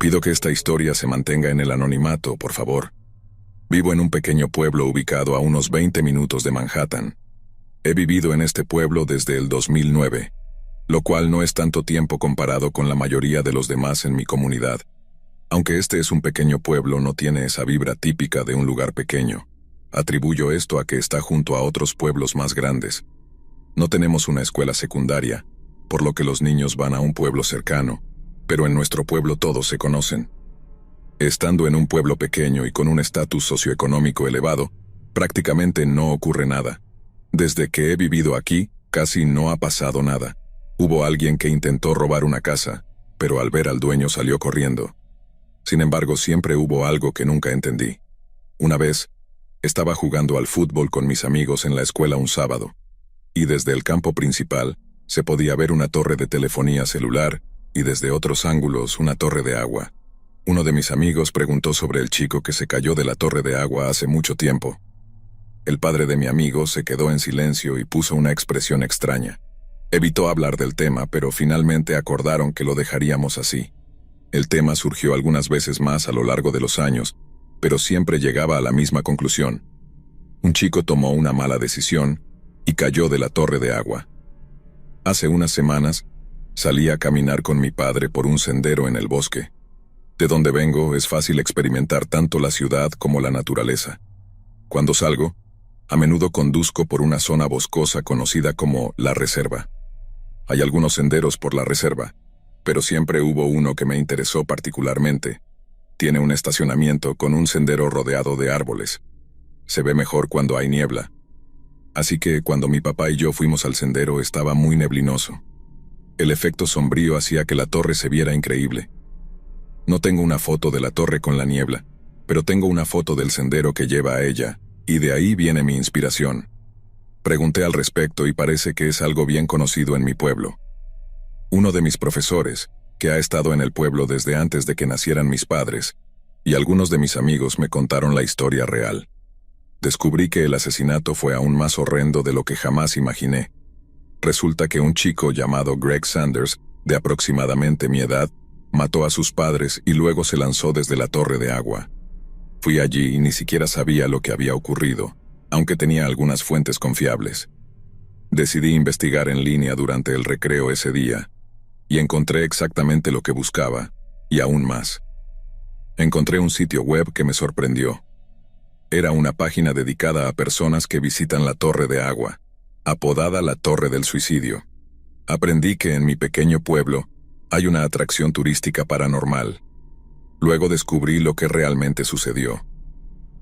Pido que esta historia se mantenga en el anonimato, por favor. Vivo en un pequeño pueblo ubicado a unos 20 minutos de Manhattan. He vivido en este pueblo desde el 2009, lo cual no es tanto tiempo comparado con la mayoría de los demás en mi comunidad. Aunque este es un pequeño pueblo, no tiene esa vibra típica de un lugar pequeño. Atribuyo esto a que está junto a otros pueblos más grandes. No tenemos una escuela secundaria, por lo que los niños van a un pueblo cercano, pero en nuestro pueblo todos se conocen. Estando en un pueblo pequeño y con un estatus socioeconómico elevado, prácticamente no ocurre nada. Desde que he vivido aquí, casi no ha pasado nada. Hubo alguien que intentó robar una casa, pero al ver al dueño salió corriendo. Sin embargo, siempre hubo algo que nunca entendí. Una vez, estaba jugando al fútbol con mis amigos en la escuela un sábado, y desde el campo principal se podía ver una torre de telefonía celular y desde otros ángulos una torre de agua. Uno de mis amigos preguntó sobre el chico que se cayó de la torre de agua hace mucho tiempo. El padre de mi amigo se quedó en silencio y puso una expresión extraña. Evitó hablar del tema, pero finalmente acordaron que lo dejaríamos así. El tema surgió algunas veces más a lo largo de los años, pero siempre llegaba a la misma conclusión. Un chico tomó una mala decisión y cayó de la torre de agua. Hace unas semanas, salí a caminar con mi padre por un sendero en el bosque. De donde vengo es fácil experimentar tanto la ciudad como la naturaleza. Cuando salgo, a menudo conduzco por una zona boscosa conocida como La Reserva. Hay algunos senderos por la reserva, pero siempre hubo uno que me interesó particularmente. Tiene un estacionamiento con un sendero rodeado de árboles. Se ve mejor cuando hay niebla. Así que cuando mi papá y yo fuimos al sendero estaba muy neblinoso. El efecto sombrío hacía que la torre se viera increíble. No tengo una foto de la torre con la niebla, pero tengo una foto del sendero que lleva a ella, y de ahí viene mi inspiración. Pregunté al respecto y parece que es algo bien conocido en mi pueblo. Uno de mis profesores, que ha estado en el pueblo desde antes de que nacieran mis padres, y algunos de mis amigos me contaron la historia real. Descubrí que el asesinato fue aún más horrendo de lo que jamás imaginé. Resulta que un chico llamado Greg Sanders, de aproximadamente mi edad, mató a sus padres y luego se lanzó desde la torre de agua. Fui allí y ni siquiera sabía lo que había ocurrido, aunque tenía algunas fuentes confiables. Decidí investigar en línea durante el recreo ese día, y encontré exactamente lo que buscaba, y aún más. Encontré un sitio web que me sorprendió. Era una página dedicada a personas que visitan la torre de agua, apodada la Torre del Suicidio. Aprendí que en mi pequeño pueblo hay una atracción turística paranormal. Luego descubrí lo que realmente sucedió.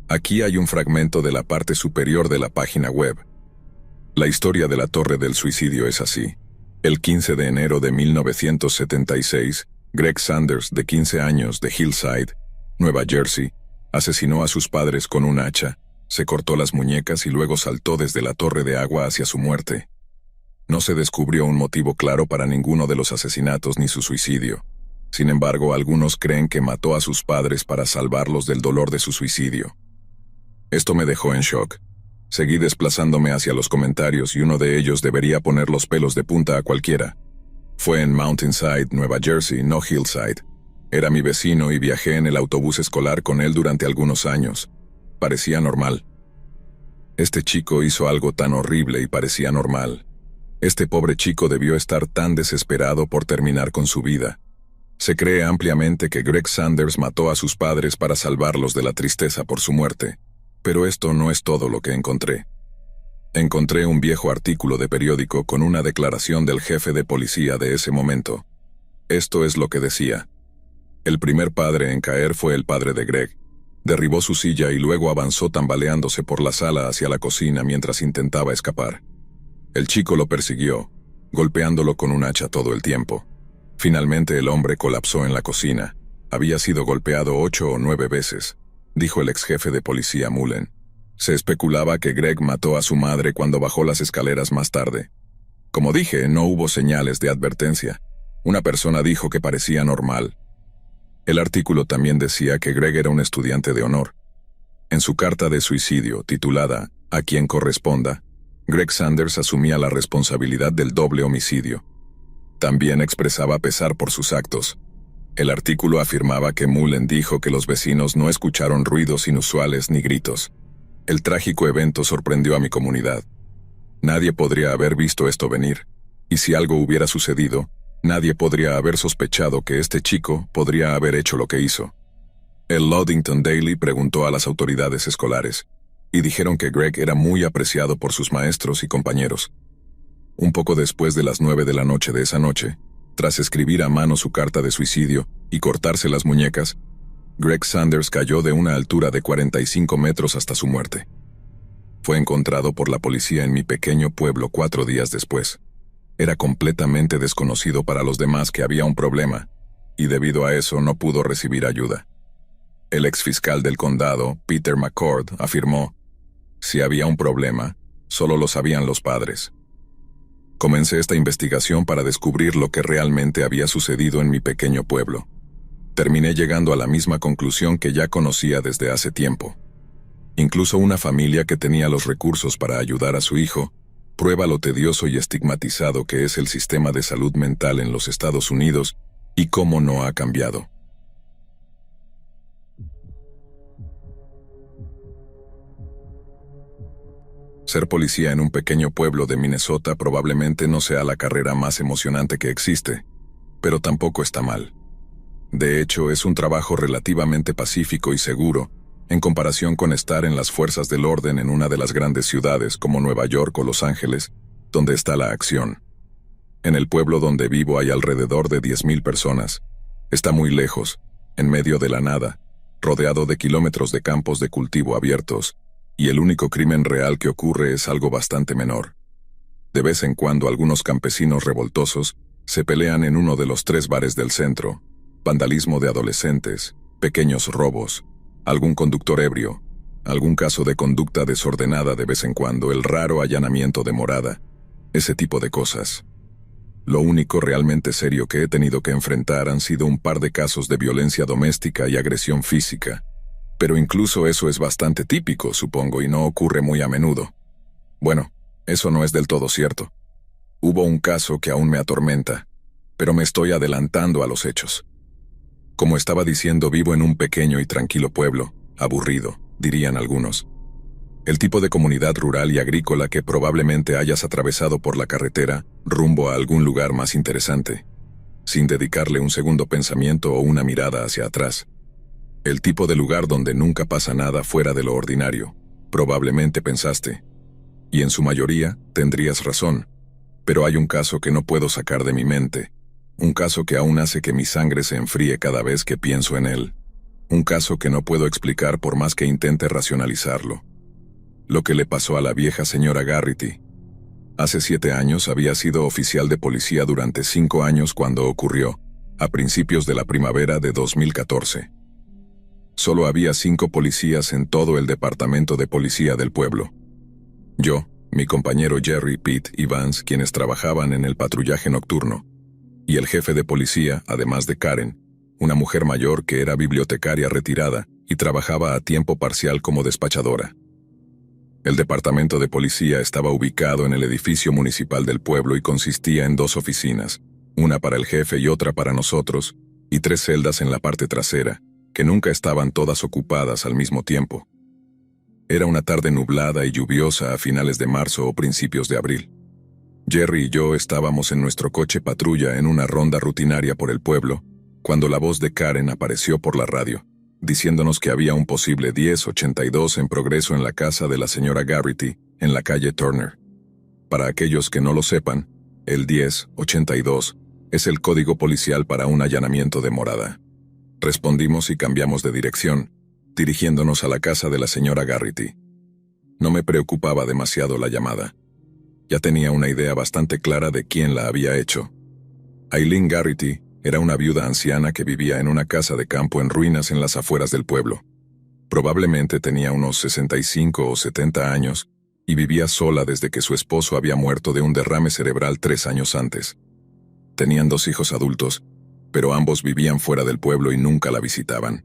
Aquí hay un fragmento de la parte superior de la página web. La historia de la Torre del Suicidio es así. El 15 de enero de 1976, Greg Sanders, de 15 años, de Hillside, Nueva Jersey, asesinó a sus padres con un hacha, se cortó las muñecas y luego saltó desde la torre de agua hacia su muerte. No se descubrió un motivo claro para ninguno de los asesinatos ni su suicidio. Sin embargo, algunos creen que mató a sus padres para salvarlos del dolor de su suicidio. Esto me dejó en shock. Seguí desplazándome hacia los comentarios y uno de ellos debería poner los pelos de punta a cualquiera. Fue en Mountainside, Nueva Jersey, no Hillside. Era mi vecino y viajé en el autobús escolar con él durante algunos años. Parecía normal. Este chico hizo algo tan horrible y parecía normal. Este pobre chico debió estar tan desesperado por terminar con su vida. Se cree ampliamente que Greg Sanders mató a sus padres para salvarlos de la tristeza por su muerte. Pero esto no es todo lo que encontré. Encontré un viejo artículo de periódico con una declaración del jefe de policía de ese momento. Esto es lo que decía. El primer padre en caer fue el padre de Greg. Derribó su silla y luego avanzó tambaleándose por la sala hacia la cocina mientras intentaba escapar. El chico lo persiguió, golpeándolo con un hacha todo el tiempo. Finalmente el hombre colapsó en la cocina. Había sido golpeado 8 o 9 veces, dijo el ex jefe de policía Mullen. Se especulaba que Greg mató a su madre cuando bajó las escaleras más tarde. Como dije, no hubo señales de advertencia. Una persona dijo que parecía normal. El artículo también decía que Greg era un estudiante de honor. En su carta de suicidio, titulada A quien corresponda, Greg Sanders asumía la responsabilidad del doble homicidio. También expresaba pesar por sus actos. El artículo afirmaba que Mullen dijo que los vecinos no escucharon ruidos inusuales ni gritos. El trágico evento sorprendió a mi comunidad. Nadie podría haber visto esto venir, y si algo hubiera sucedido, nadie podría haber sospechado que este chico podría haber hecho lo que hizo. El Ludington Daily preguntó a las autoridades escolares, y dijeron que Greg era muy apreciado por sus maestros y compañeros. Un poco después de las 9 de la noche de esa noche, tras escribir a mano su carta de suicidio y cortarse las muñecas, Greg Sanders cayó de una altura de 45 metros hasta su muerte. Fue encontrado por la policía en mi pequeño pueblo 4 días después. Era completamente desconocido para los demás que había un problema, y debido a eso no pudo recibir ayuda. El exfiscal del condado, Peter McCord, afirmó: si había un problema, solo lo sabían los padres. Comencé esta investigación para descubrir lo que realmente había sucedido en mi pequeño pueblo. Terminé llegando a la misma conclusión que ya conocía desde hace tiempo. Incluso una familia que tenía los recursos para ayudar a su hijo, prueba lo tedioso y estigmatizado que es el sistema de salud mental en los Estados Unidos y cómo no ha cambiado. Ser policía en un pequeño pueblo de Minnesota probablemente no sea la carrera más emocionante que existe, pero tampoco está mal. De hecho, es un trabajo relativamente pacífico y seguro, en comparación con estar en las fuerzas del orden en una de las grandes ciudades como Nueva York o Los Ángeles, donde está la acción. En el pueblo donde vivo hay alrededor de 10,000 personas. Está muy lejos, en medio de la nada, rodeado de kilómetros de campos de cultivo abiertos, y el único crimen real que ocurre es algo bastante menor. De vez en cuando algunos campesinos revoltosos se pelean en uno de los 3 bares del centro, vandalismo de adolescentes, pequeños robos, algún conductor ebrio, algún caso de conducta desordenada de vez en cuando, el raro allanamiento de morada, ese tipo de cosas. Lo único realmente serio que he tenido que enfrentar han sido un par de casos de violencia doméstica y agresión física, pero incluso eso es bastante típico, supongo, y no ocurre muy a menudo. Bueno, eso no es del todo cierto. Hubo un caso que aún me atormenta, pero me estoy adelantando a los hechos. Como estaba diciendo, vivo en un pequeño y tranquilo pueblo, aburrido, dirían algunos. El tipo de comunidad rural y agrícola que probablemente hayas atravesado por la carretera rumbo a algún lugar más interesante, sin dedicarle un segundo pensamiento o una mirada hacia atrás. El tipo de lugar donde nunca pasa nada fuera de lo ordinario, probablemente pensaste. Y en su mayoría tendrías razón, pero hay un caso que no puedo sacar de mi mente. Un caso que aún hace que mi sangre se enfríe cada vez que pienso en él. Un caso que no puedo explicar por más que intente racionalizarlo. Lo que le pasó a la vieja señora Garrity. Hace 7 años había sido oficial de policía durante 5 años cuando ocurrió, a principios de la primavera de 2014. Solo había 5 policías en todo el departamento de policía del pueblo. Yo, mi compañero Jerry, Pete y Vance, quienes trabajaban en el patrullaje nocturno, y el jefe de policía, además de Karen, una mujer mayor que era bibliotecaria retirada y trabajaba a tiempo parcial como despachadora. El departamento de policía estaba ubicado en el edificio municipal del pueblo y consistía en 2 oficinas, una para el jefe y otra para nosotros, y 3 celdas en la parte trasera, que nunca estaban todas ocupadas al mismo tiempo. Era una tarde nublada y lluviosa a finales de marzo o principios de abril. Jerry y yo estábamos en nuestro coche patrulla en una ronda rutinaria por el pueblo, cuando la voz de Karen apareció por la radio, diciéndonos que había un posible 1082 en progreso en la casa de la señora Garrity, en la calle Turner. Para aquellos que no lo sepan, el 1082 es el código policial para un allanamiento de morada. Respondimos y cambiamos de dirección, dirigiéndonos a la casa de la señora Garrity. No me preocupaba demasiado la llamada. Ya tenía una idea bastante clara de quién la había hecho. Eileen Garrity era una viuda anciana que vivía en una casa de campo en ruinas en las afueras del pueblo. Probablemente tenía unos 65 o 70 años y vivía sola desde que su esposo había muerto de un derrame cerebral 3 años antes. Tenían 2 hijos adultos, pero ambos vivían fuera del pueblo y nunca la visitaban.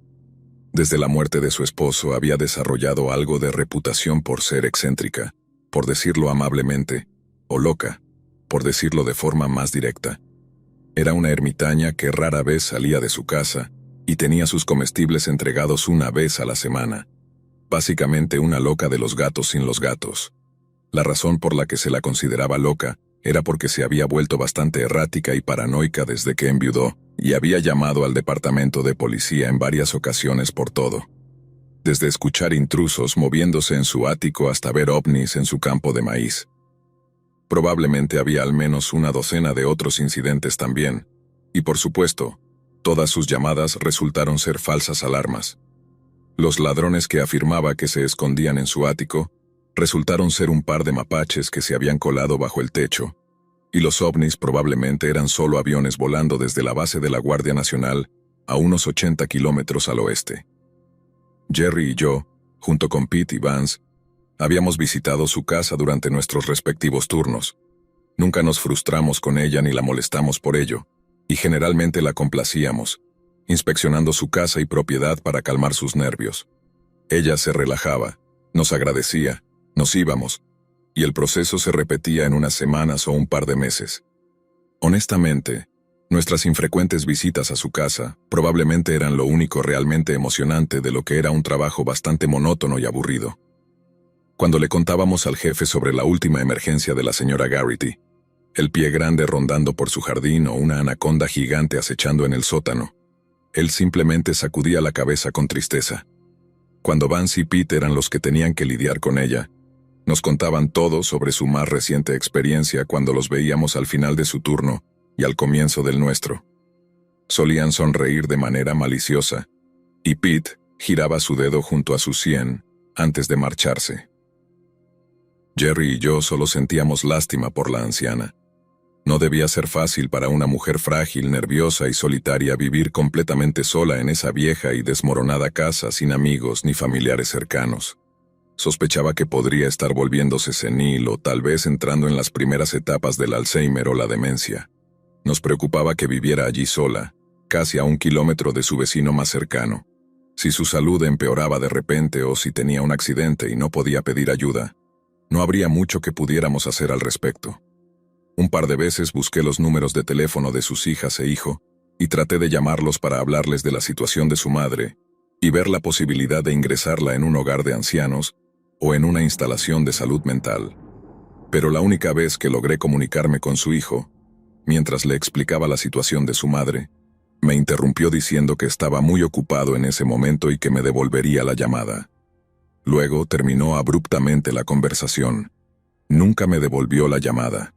Desde la muerte de su esposo había desarrollado algo de reputación por ser excéntrica, por decirlo amablemente, o loca, por decirlo de forma más directa. Era una ermitaña que rara vez salía de su casa y tenía sus comestibles entregados una vez a la semana. Básicamente una loca de los gatos sin los gatos. La razón por la que se la consideraba loca era porque se había vuelto bastante errática y paranoica desde que enviudó, y había llamado al departamento de policía en varias ocasiones por todo. Desde escuchar intrusos moviéndose en su ático hasta ver ovnis en su campo de maíz. Probablemente había al menos una docena de otros incidentes también, y por supuesto, todas sus llamadas resultaron ser falsas alarmas. Los ladrones que afirmaba que se escondían en su ático resultaron ser un par de mapaches que se habían colado bajo el techo, y los ovnis probablemente eran solo aviones volando desde la base de la Guardia Nacional a unos 80 kilómetros al oeste. Jerry y yo, junto con Pete y Vance, habíamos visitado su casa durante nuestros respectivos turnos. Nunca nos frustramos con ella ni la molestamos por ello, y generalmente la complacíamos, inspeccionando su casa y propiedad para calmar sus nervios. Ella se relajaba, nos agradecía, nos íbamos, y el proceso se repetía en unas semanas o un par de meses. Honestamente, nuestras infrecuentes visitas a su casa probablemente eran lo único realmente emocionante de lo que era un trabajo bastante monótono y aburrido. Cuando le contábamos al jefe sobre la última emergencia de la señora Garrity, el pie grande rondando por su jardín o una anaconda gigante acechando en el sótano, él simplemente sacudía la cabeza con tristeza. Cuando Vance y Pete eran los que tenían que lidiar con ella, nos contaban todo sobre su más reciente experiencia cuando los veíamos al final de su turno y al comienzo del nuestro. Solían sonreír de manera maliciosa, y Pete giraba su dedo junto a su sien antes de marcharse. Jerry y yo solo sentíamos lástima por la anciana. No debía ser fácil para una mujer frágil, nerviosa y solitaria vivir completamente sola en esa vieja y desmoronada casa sin amigos ni familiares cercanos. Sospechaba que podría estar volviéndose senil o tal vez entrando en las primeras etapas del Alzheimer o la demencia. Nos preocupaba que viviera allí sola, casi a 1 kilómetro de su vecino más cercano. Si su salud empeoraba de repente o si tenía un accidente y no podía pedir ayuda, no habría mucho que pudiéramos hacer al respecto. Un par de veces busqué los números de teléfono de sus hijas e hijo y traté de llamarlos para hablarles de la situación de su madre y ver la posibilidad de ingresarla en un hogar de ancianos o en una instalación de salud mental. Pero la única vez que logré comunicarme con su hijo, mientras le explicaba la situación de su madre, me interrumpió diciendo que estaba muy ocupado en ese momento y que me devolvería la llamada. Luego terminó abruptamente la conversación. Nunca me devolvió la llamada.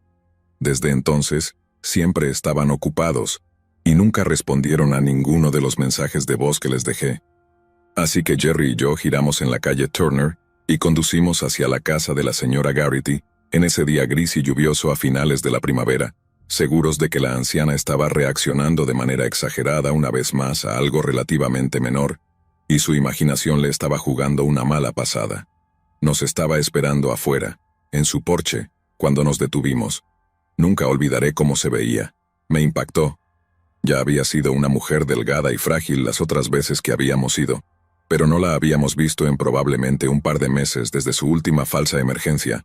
Desde entonces, siempre estaban ocupados y nunca respondieron a ninguno de los mensajes de voz que les dejé. Así que Jerry y yo giramos en la calle Turner y conducimos hacia la casa de la señora Garrity en ese día gris y lluvioso a finales de la primavera, seguros de que la anciana estaba reaccionando de manera exagerada una vez más a algo relativamente menor, y su imaginación le estaba jugando una mala pasada. Nos estaba esperando afuera, en su porche, cuando nos detuvimos. Nunca olvidaré cómo se veía. Me impactó. Ya había sido una mujer delgada y frágil las otras veces que habíamos ido, pero no la habíamos visto en probablemente un par de meses desde su última falsa emergencia,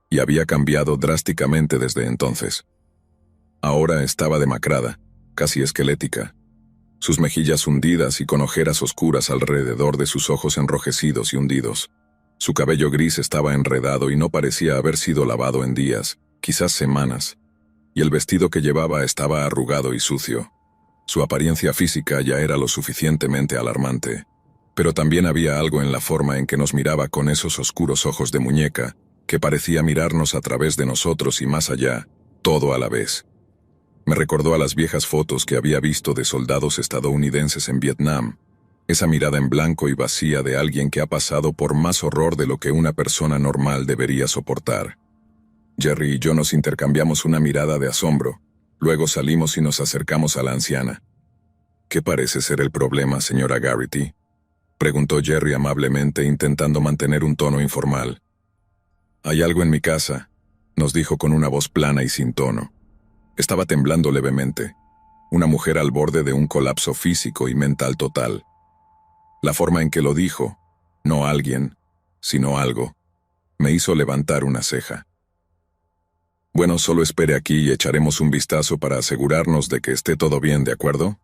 y había cambiado drásticamente desde entonces. Ahora estaba demacrada, casi esquelética. Sus mejillas hundidas y con ojeras oscuras alrededor de sus ojos enrojecidos y hundidos. Su cabello gris estaba enredado y no parecía haber sido lavado en días, quizás semanas, y el vestido que llevaba estaba arrugado y sucio. Su apariencia física ya era lo suficientemente alarmante, pero también había algo en la forma en que nos miraba con esos oscuros ojos de muñeca, que parecía mirarnos a través de nosotros y más allá, todo a la vez. Me recordó a las viejas fotos que había visto de soldados estadounidenses en Vietnam, esa mirada en blanco y vacía de alguien que ha pasado por más horror de lo que una persona normal debería soportar. Jerry y yo nos intercambiamos una mirada de asombro, luego salimos y nos acercamos a la anciana. ¿Qué parece ser el problema, señora Garrity?, preguntó Jerry amablemente intentando mantener un tono informal. Hay algo en mi casa, nos dijo con una voz plana y sin tono. Estaba temblando levemente, una mujer al borde de un colapso físico y mental total. La forma en que lo dijo, no alguien, sino algo, me hizo levantar una ceja. Bueno, solo espere aquí y echaremos un vistazo para asegurarnos de que esté todo bien, ¿de acuerdo?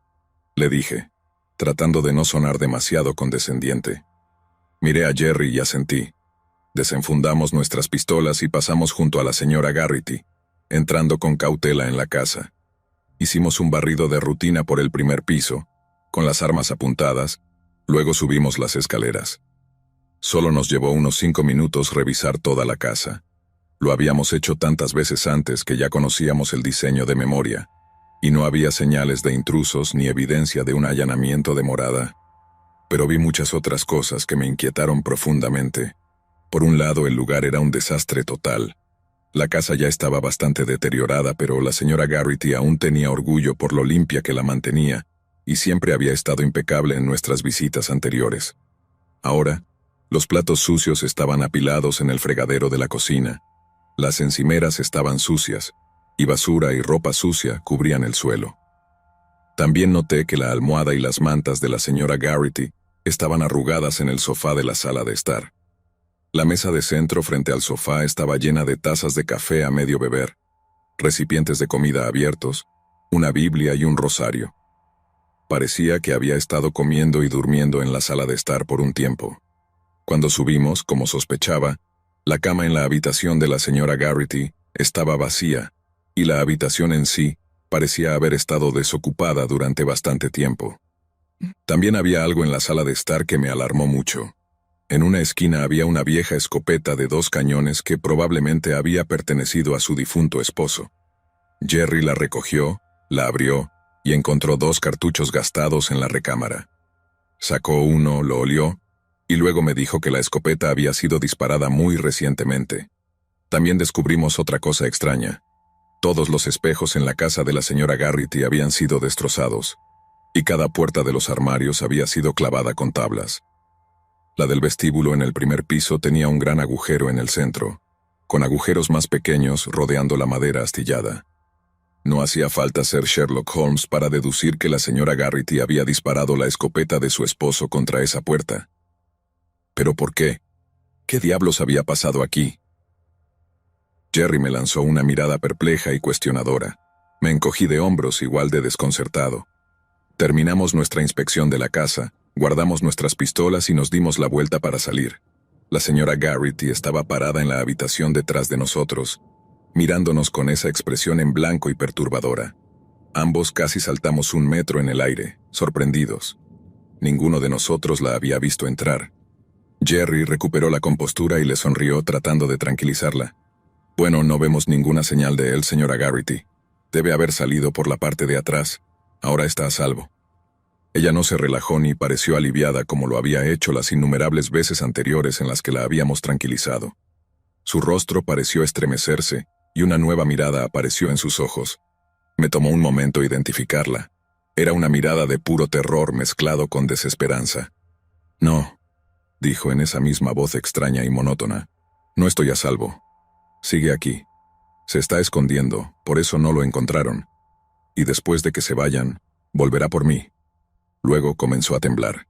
Le dije, tratando de no sonar demasiado condescendiente. Miré a Jerry y asentí. Desenfundamos nuestras pistolas y pasamos junto a la señora Garrity, entrando con cautela en la casa. Hicimos un barrido de rutina por el primer piso, con las armas apuntadas, luego subimos las escaleras. Solo nos llevó unos 5 minutos revisar toda la casa. Lo habíamos hecho tantas veces antes que ya conocíamos el diseño de memoria, y no había señales de intrusos ni evidencia de un allanamiento de morada. Pero vi muchas otras cosas que me inquietaron profundamente. Por un lado, el lugar era un desastre total. La casa ya estaba bastante deteriorada, pero la señora Garrity aún tenía orgullo por lo limpia que la mantenía, y siempre había estado impecable en nuestras visitas anteriores. Ahora, los platos sucios estaban apilados en el fregadero de la cocina. Las encimeras estaban sucias, y basura y ropa sucia cubrían el suelo. También noté que la almohada y las mantas de la señora Garrity estaban arrugadas en el sofá de la sala de estar. La mesa de centro frente al sofá estaba llena de tazas de café a medio beber, recipientes de comida abiertos, una Biblia y un rosario. Parecía que había estado comiendo y durmiendo en la sala de estar por un tiempo. Cuando subimos, como sospechaba, la cama en la habitación de la señora Garrity estaba vacía, y la habitación en sí parecía haber estado desocupada durante bastante tiempo. También había algo en la sala de estar que me alarmó mucho. En una esquina había una vieja escopeta de 2 cañones que probablemente había pertenecido a su difunto esposo. Jerry la recogió, la abrió y encontró 2 cartuchos gastados en la recámara. Sacó uno, lo olió, y luego me dijo que la escopeta había sido disparada muy recientemente. También descubrimos otra cosa extraña. Todos los espejos en la casa de la señora Garrity habían sido destrozados, y cada puerta de los armarios había sido clavada con tablas. La del vestíbulo en el primer piso tenía un gran agujero en el centro, con agujeros más pequeños rodeando la madera astillada. No hacía falta ser Sherlock Holmes para deducir que la señora Garrity había disparado la escopeta de su esposo contra esa puerta. ¿Pero por qué? ¿Qué diablos había pasado aquí? Jerry me lanzó una mirada perpleja y cuestionadora. Me encogí de hombros igual de desconcertado. Terminamos nuestra inspección de la casa, guardamos nuestras pistolas y nos dimos la vuelta para salir. La señora Garrity estaba parada en la habitación detrás de nosotros, mirándonos con esa expresión en blanco y perturbadora. Ambos casi saltamos 1 metro en el aire, sorprendidos. Ninguno de nosotros la había visto entrar. Jerry recuperó la compostura y le sonrió tratando de tranquilizarla. Bueno, no vemos ninguna señal de él, señora Garrity. Debe haber salido por la parte de atrás. Ahora está a salvo. Ella no se relajó ni pareció aliviada como lo había hecho las innumerables veces anteriores en las que la habíamos tranquilizado. Su rostro pareció estremecerse y una nueva mirada apareció en sus ojos. Me tomó un momento identificarla. Era una mirada de puro terror mezclado con desesperanza. No, dijo en esa misma voz extraña y monótona. No estoy a salvo. Sigue aquí. Se está escondiendo, por eso no lo encontraron. Y después de que se vayan, volverá por mí. Luego comenzó a temblar.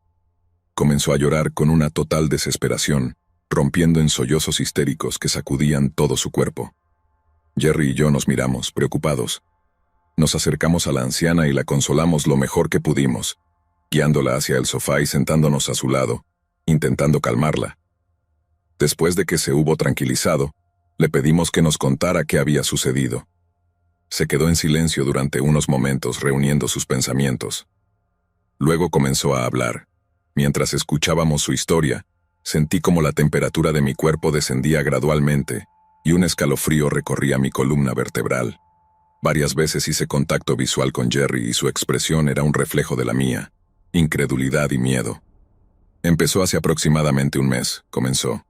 Comenzó a llorar con una total desesperación, rompiendo en sollozos histéricos que sacudían todo su cuerpo. Jerry y yo nos miramos, preocupados. Nos acercamos a la anciana y la consolamos lo mejor que pudimos, guiándola hacia el sofá y sentándonos a su lado, intentando calmarla. Después de que se hubo tranquilizado, le pedimos que nos contara qué había sucedido. Se quedó en silencio durante unos momentos reuniendo sus pensamientos. Luego comenzó a hablar. Mientras escuchábamos su historia, sentí como la temperatura de mi cuerpo descendía gradualmente y un escalofrío recorría mi columna vertebral. Varias veces hice contacto visual con Jerry y su expresión era un reflejo de la mía, incredulidad y miedo. Empezó hace aproximadamente 1 mes, comenzó.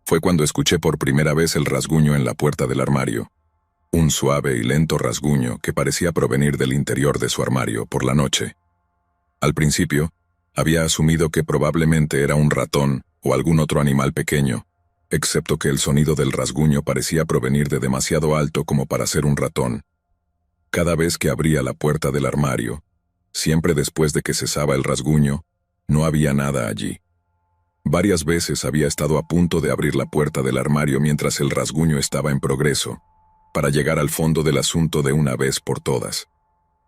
Fue cuando escuché por primera vez el rasguño en la puerta del armario. Un suave y lento rasguño que parecía provenir del interior de su armario por la noche. Al principio, había asumido que probablemente era un ratón o algún otro animal pequeño, excepto que el sonido del rasguño parecía provenir de demasiado alto como para ser un ratón. Cada vez que abría la puerta del armario, siempre después de que cesaba el rasguño, no había nada allí. Varias veces había estado a punto de abrir la puerta del armario mientras el rasguño estaba en progreso, para llegar al fondo del asunto de una vez por todas.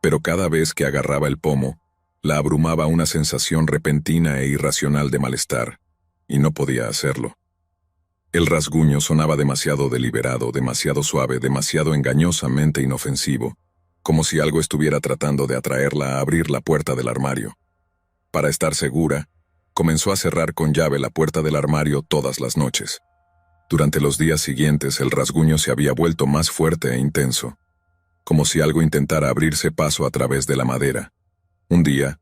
Pero cada vez que agarraba el pomo, la abrumaba una sensación repentina e irracional de malestar, y no podía hacerlo. El rasguño sonaba demasiado deliberado, demasiado suave, demasiado engañosamente inofensivo, como si algo estuviera tratando de atraerla a abrir la puerta del armario. Para estar segura, comenzó a cerrar con llave la puerta del armario todas las noches. Durante los días siguientes el rasguño se había vuelto más fuerte e intenso, como si algo intentara abrirse paso a través de la madera. Un día,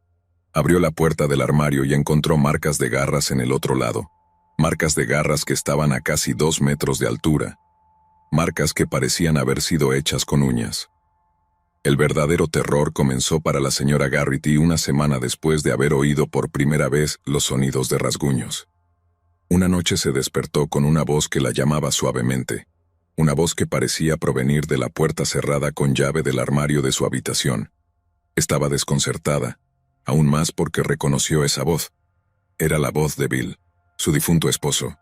abrió la puerta del armario y encontró marcas de garras en el otro lado. Marcas de garras que estaban a casi 2 metros de altura. Marcas que parecían haber sido hechas con uñas. El verdadero terror comenzó para la señora Garrity una semana después de haber oído por primera vez los sonidos de rasguños. Una noche se despertó con una voz que la llamaba suavemente. Una voz que parecía provenir de la puerta cerrada con llave del armario de su habitación. Estaba desconcertada, aún más porque reconoció esa voz. Era la voz de Bill, su difunto esposo.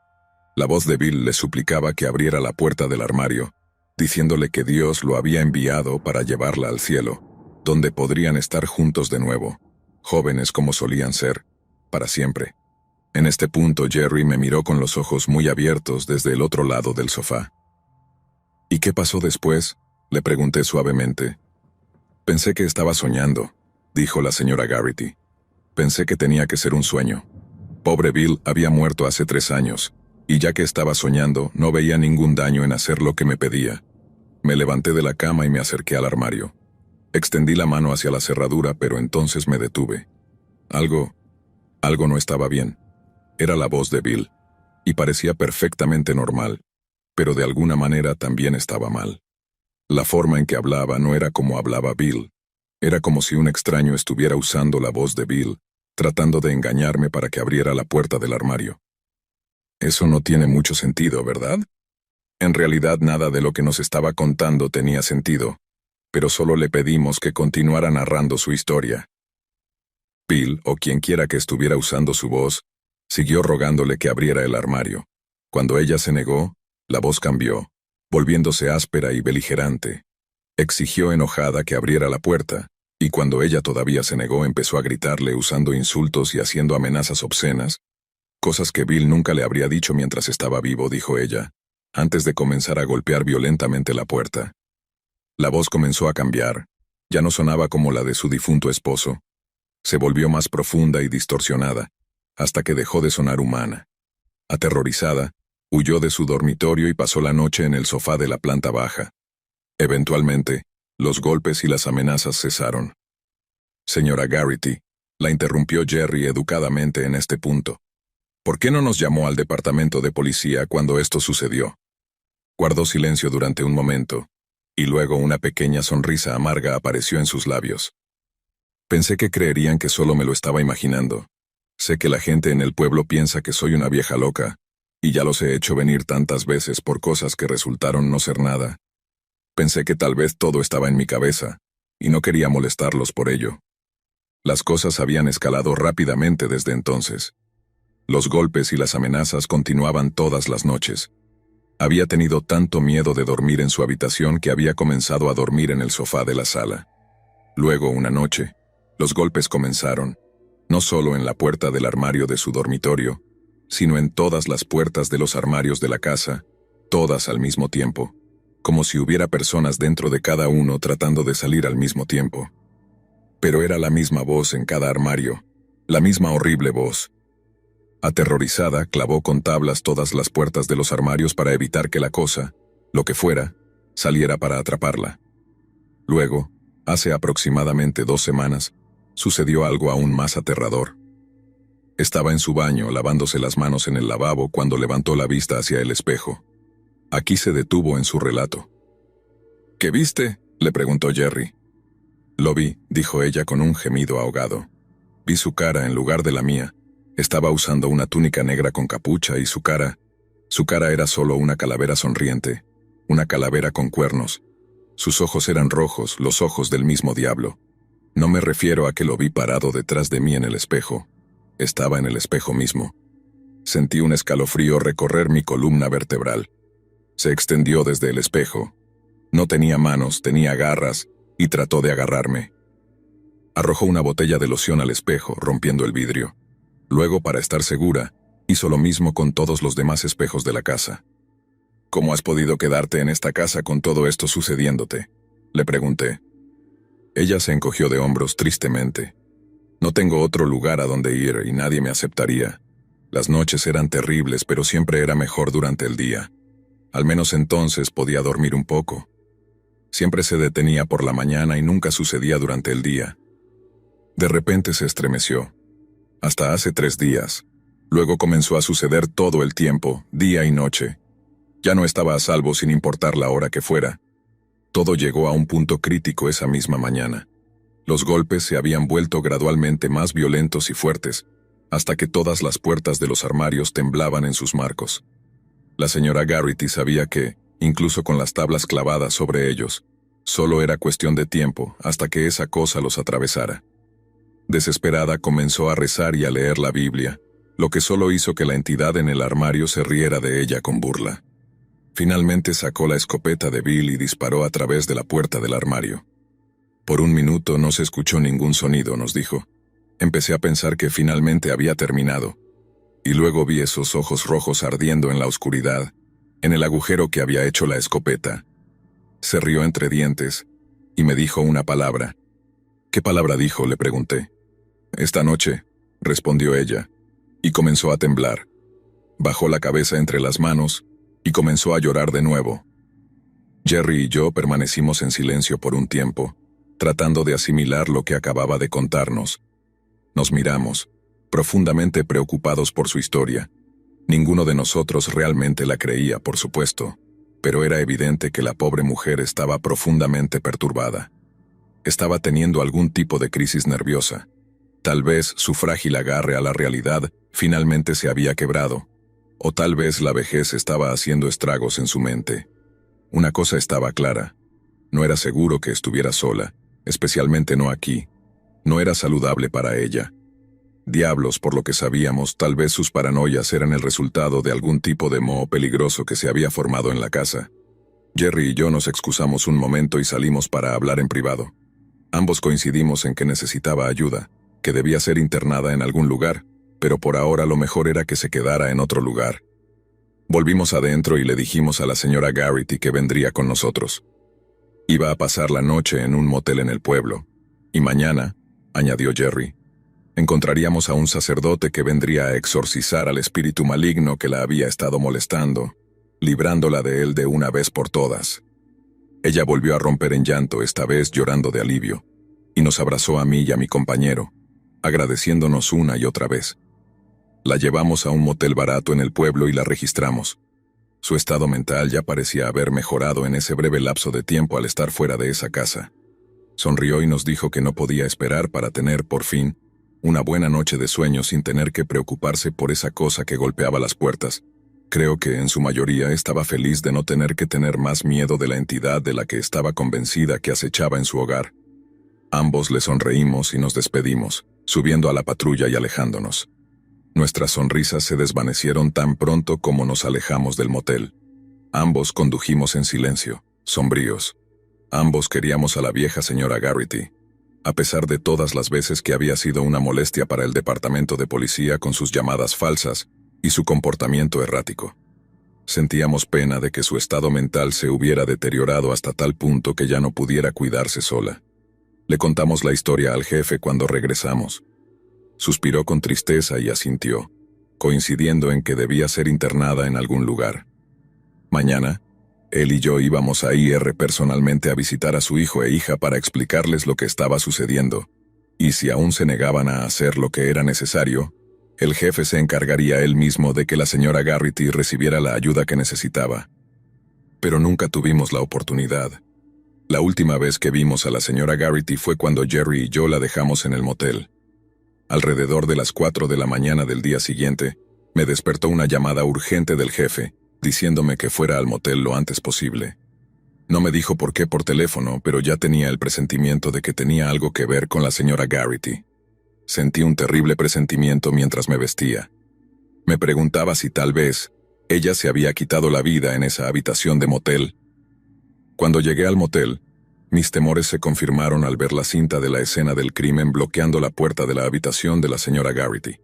La voz de Bill le suplicaba que abriera la puerta del armario, diciéndole que Dios lo había enviado para llevarla al cielo, donde podrían estar juntos de nuevo, jóvenes como solían ser, para siempre. En este punto Jerry me miró con los ojos muy abiertos desde el otro lado del sofá. ¿Y qué pasó después?, le pregunté suavemente. Pensé que estaba soñando, dijo la señora Garrity. Pensé que tenía que ser un sueño. Pobre Bill había muerto hace 3 años, y ya que estaba soñando, no veía ningún daño en hacer lo que me pedía. Me levanté de la cama y me acerqué al armario. Extendí la mano hacia la cerradura, pero entonces me detuve. Algo no estaba bien. Era la voz de Bill, y parecía perfectamente normal, pero de alguna manera también estaba mal. La forma en que hablaba no era como hablaba Bill. Era como si un extraño estuviera usando la voz de Bill, tratando de engañarme para que abriera la puerta del armario. Eso no tiene mucho sentido, ¿verdad? En realidad nada de lo que nos estaba contando tenía sentido, pero solo le pedimos que continuara narrando su historia. Bill, o quien quiera que estuviera usando su voz, siguió rogándole que abriera el armario. Cuando ella se negó, la voz cambió, volviéndose áspera y beligerante. Exigió enojada que abriera la puerta, y cuando ella todavía se negó empezó a gritarle usando insultos y haciendo amenazas obscenas, cosas que Bill nunca le habría dicho mientras estaba vivo, dijo ella, antes de comenzar a golpear violentamente la puerta. La voz comenzó a cambiar, ya no sonaba como la de su difunto esposo. Se volvió más profunda y distorsionada, hasta que dejó de sonar humana. Aterrorizada, huyó de su dormitorio y pasó la noche en el sofá de la planta baja. Eventualmente, los golpes y las amenazas cesaron. Señora Garrity, la interrumpió Jerry educadamente en este punto. ¿Por qué no nos llamó al departamento de policía cuando esto sucedió? Guardó silencio durante un momento, y luego una pequeña sonrisa amarga apareció en sus labios. Pensé que creerían que solo me lo estaba imaginando. Sé que la gente en el pueblo piensa que soy una vieja loca, y ya los he hecho venir tantas veces por cosas que resultaron no ser nada. Pensé que tal vez todo estaba en mi cabeza, y no quería molestarlos por ello. Las cosas habían escalado rápidamente desde entonces. Los golpes y las amenazas continuaban todas las noches. Había tenido tanto miedo de dormir en su habitación que había comenzado a dormir en el sofá de la sala. Luego, una noche, los golpes comenzaron, no solo en la puerta del armario de su dormitorio, sino en todas las puertas de los armarios de la casa, todas al mismo tiempo, como si hubiera personas dentro de cada uno tratando de salir al mismo tiempo. Pero era la misma voz en cada armario, la misma horrible voz. Aterrorizada, clavó con tablas todas las puertas de los armarios para evitar que la cosa, lo que fuera, saliera para atraparla. Luego, hace aproximadamente 2 semanas, sucedió algo aún más aterrador. Estaba en su baño lavándose las manos en el lavabo cuando levantó la vista hacia el espejo. Aquí se detuvo en su relato. ¿Qué viste?, le preguntó Jerry. Lo vi, dijo ella con un gemido ahogado. Vi su cara en lugar de la mía. Estaba usando una túnica negra con capucha y su cara era solo una calavera sonriente, una calavera con cuernos. Sus ojos eran rojos, los ojos del mismo diablo. No me refiero a que lo vi parado detrás de mí en el espejo. Estaba en el espejo mismo. Sentí un escalofrío recorrer mi columna vertebral. Se extendió desde el espejo. No tenía manos, tenía garras, y trató de agarrarme. Arrojó una botella de loción al espejo, rompiendo el vidrio. Luego, para estar segura, hizo lo mismo con todos los demás espejos de la casa. ¿Cómo has podido quedarte en esta casa con todo esto sucediéndote?, le pregunté. Ella se encogió de hombros tristemente. No tengo otro lugar a donde ir y nadie me aceptaría. Las noches eran terribles, pero siempre era mejor durante el día. Al menos entonces podía dormir un poco. Siempre se detenía por la mañana y nunca sucedía durante el día. De repente se estremeció. Hasta hace 3 días. Luego comenzó a suceder todo el tiempo, día y noche. Ya no estaba a salvo sin importar la hora que fuera. Todo llegó a un punto crítico esa misma mañana. Los golpes se habían vuelto gradualmente más violentos y fuertes, hasta que todas las puertas de los armarios temblaban en sus marcos. La señora Garrity sabía que, incluso con las tablas clavadas sobre ellos, solo era cuestión de tiempo hasta que esa cosa los atravesara. Desesperada comenzó a rezar y a leer la Biblia, lo que solo hizo que la entidad en el armario se riera de ella con burla. Finalmente sacó la escopeta de Bill y disparó a través de la puerta del armario. Por un minuto no se escuchó ningún sonido, nos dijo. Empecé a pensar que finalmente había terminado. Y luego vi esos ojos rojos ardiendo en la oscuridad, en el agujero que había hecho la escopeta. Se rió entre dientes y me dijo una palabra. ¿Qué palabra dijo?, le pregunté. Esta noche, respondió ella, y comenzó a temblar. Bajó la cabeza entre las manos y comenzó a llorar de nuevo. Jerry y yo permanecimos en silencio por un tiempo, tratando de asimilar lo que acababa de contarnos. Nos miramos, profundamente preocupados por su historia. Ninguno de nosotros realmente la creía, por supuesto, pero era evidente que la pobre mujer estaba profundamente perturbada. Estaba teniendo algún tipo de crisis nerviosa. Tal vez su frágil agarre a la realidad finalmente se había quebrado, o tal vez la vejez estaba haciendo estragos en su mente. Una cosa estaba clara. No era seguro que estuviera sola, especialmente no aquí. No era saludable para ella. Diablos, por lo que sabíamos, tal vez sus paranoias eran el resultado de algún tipo de moho peligroso que se había formado en la casa. Jerry y yo nos excusamos un momento y salimos para hablar en privado. Ambos coincidimos en que necesitaba ayuda, que debía ser internada en algún lugar, pero por ahora lo mejor era que se quedara en otro lugar. Volvimos adentro y le dijimos a la señora Garrity que vendría con nosotros. Iba a pasar la noche en un motel en el pueblo, y mañana, añadió Jerry, encontraríamos a un sacerdote que vendría a exorcizar al espíritu maligno que la había estado molestando, librándola de él de una vez por todas. Ella volvió a romper en llanto, esta vez llorando de alivio, y nos abrazó a mí y a mi compañero, agradeciéndonos una y otra vez. La llevamos a un motel barato en el pueblo y la registramos. Su estado mental ya parecía haber mejorado en ese breve lapso de tiempo al estar fuera de esa casa. Sonrió y nos dijo que no podía esperar para tener, por fin, una buena noche de sueño sin tener que preocuparse por esa cosa que golpeaba las puertas. Creo que, en su mayoría, estaba feliz de no tener que tener más miedo de la entidad de la que estaba convencida que acechaba en su hogar. Ambos le sonreímos y nos despedimos, subiendo a la patrulla y alejándonos. Nuestras sonrisas se desvanecieron tan pronto como nos alejamos del motel. Ambos condujimos en silencio, sombríos. Ambos queríamos a la vieja señora Garrity, a pesar de todas las veces que había sido una molestia para el departamento de policía con sus llamadas falsas y su comportamiento errático. Sentíamos pena de que su estado mental se hubiera deteriorado hasta tal punto que ya no pudiera cuidarse sola. Le contamos la historia al jefe cuando regresamos. Suspiró con tristeza y asintió, coincidiendo en que debía ser internada en algún lugar. Mañana, él y yo íbamos a ir personalmente a visitar a su hijo e hija para explicarles lo que estaba sucediendo, y si aún se negaban a hacer lo que era necesario, el jefe se encargaría él mismo de que la señora Garrity recibiera la ayuda que necesitaba. Pero nunca tuvimos la oportunidad. La última vez que vimos a la señora Garrity fue cuando Jerry y yo la dejamos en el motel. Alrededor de las 4 de la mañana del día siguiente, me despertó una llamada urgente del jefe, diciéndome que fuera al motel lo antes posible. No me dijo por qué por teléfono, pero ya tenía el presentimiento de que tenía algo que ver con la señora Garrity. Sentí un terrible presentimiento mientras me vestía. Me preguntaba si tal vez ella se había quitado la vida en esa habitación de motel. Cuando llegué al motel, mis temores se confirmaron al ver la cinta de la escena del crimen bloqueando la puerta de la habitación de la señora Garrity.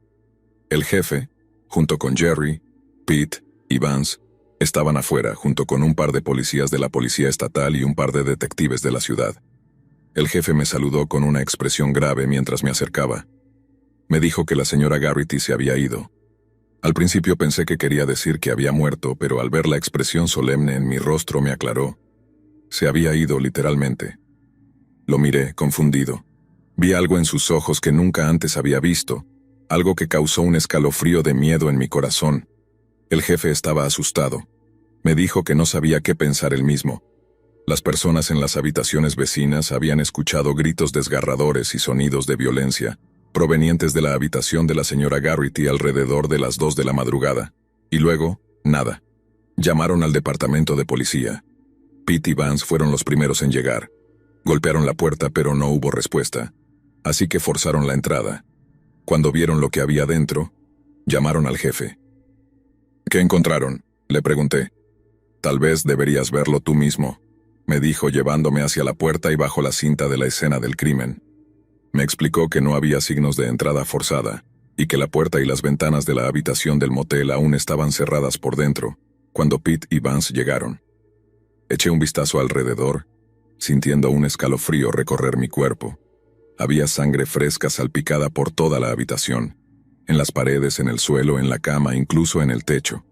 El jefe, junto con Jerry, Pete y Vance, estaban afuera junto con un par de policías de la policía estatal y un par de detectives de la ciudad. El jefe me saludó con una expresión grave mientras me acercaba. Me dijo que la señora Garrity se había ido. Al principio pensé que quería decir que había muerto, pero al ver la expresión solemne en mi rostro me aclaró. Se había ido literalmente. Lo miré, confundido. Vi algo en sus ojos que nunca antes había visto, algo que causó un escalofrío de miedo en mi corazón. El jefe estaba asustado. Me dijo que no sabía qué pensar él mismo. Las personas en las habitaciones vecinas habían escuchado gritos desgarradores y sonidos de violencia, provenientes de la habitación de la señora Garrity alrededor de las 2 de la madrugada. Y luego, nada. Llamaron al departamento de policía. Pete y Vance fueron los primeros en llegar. Golpearon la puerta, pero no hubo respuesta. Así que forzaron la entrada. Cuando vieron lo que había dentro, llamaron al jefe. ¿Qué encontraron?, le pregunté. Tal vez deberías verlo tú mismo, me dijo llevándome hacia la puerta y bajo la cinta de la escena del crimen. Me explicó que no había signos de entrada forzada, y que la puerta y las ventanas de la habitación del motel aún estaban cerradas por dentro, cuando Pete y Vance llegaron. Eché un vistazo alrededor, sintiendo un escalofrío recorrer mi cuerpo. Había sangre fresca salpicada por toda la habitación, en las paredes, en el suelo, en la cama, incluso en el techo.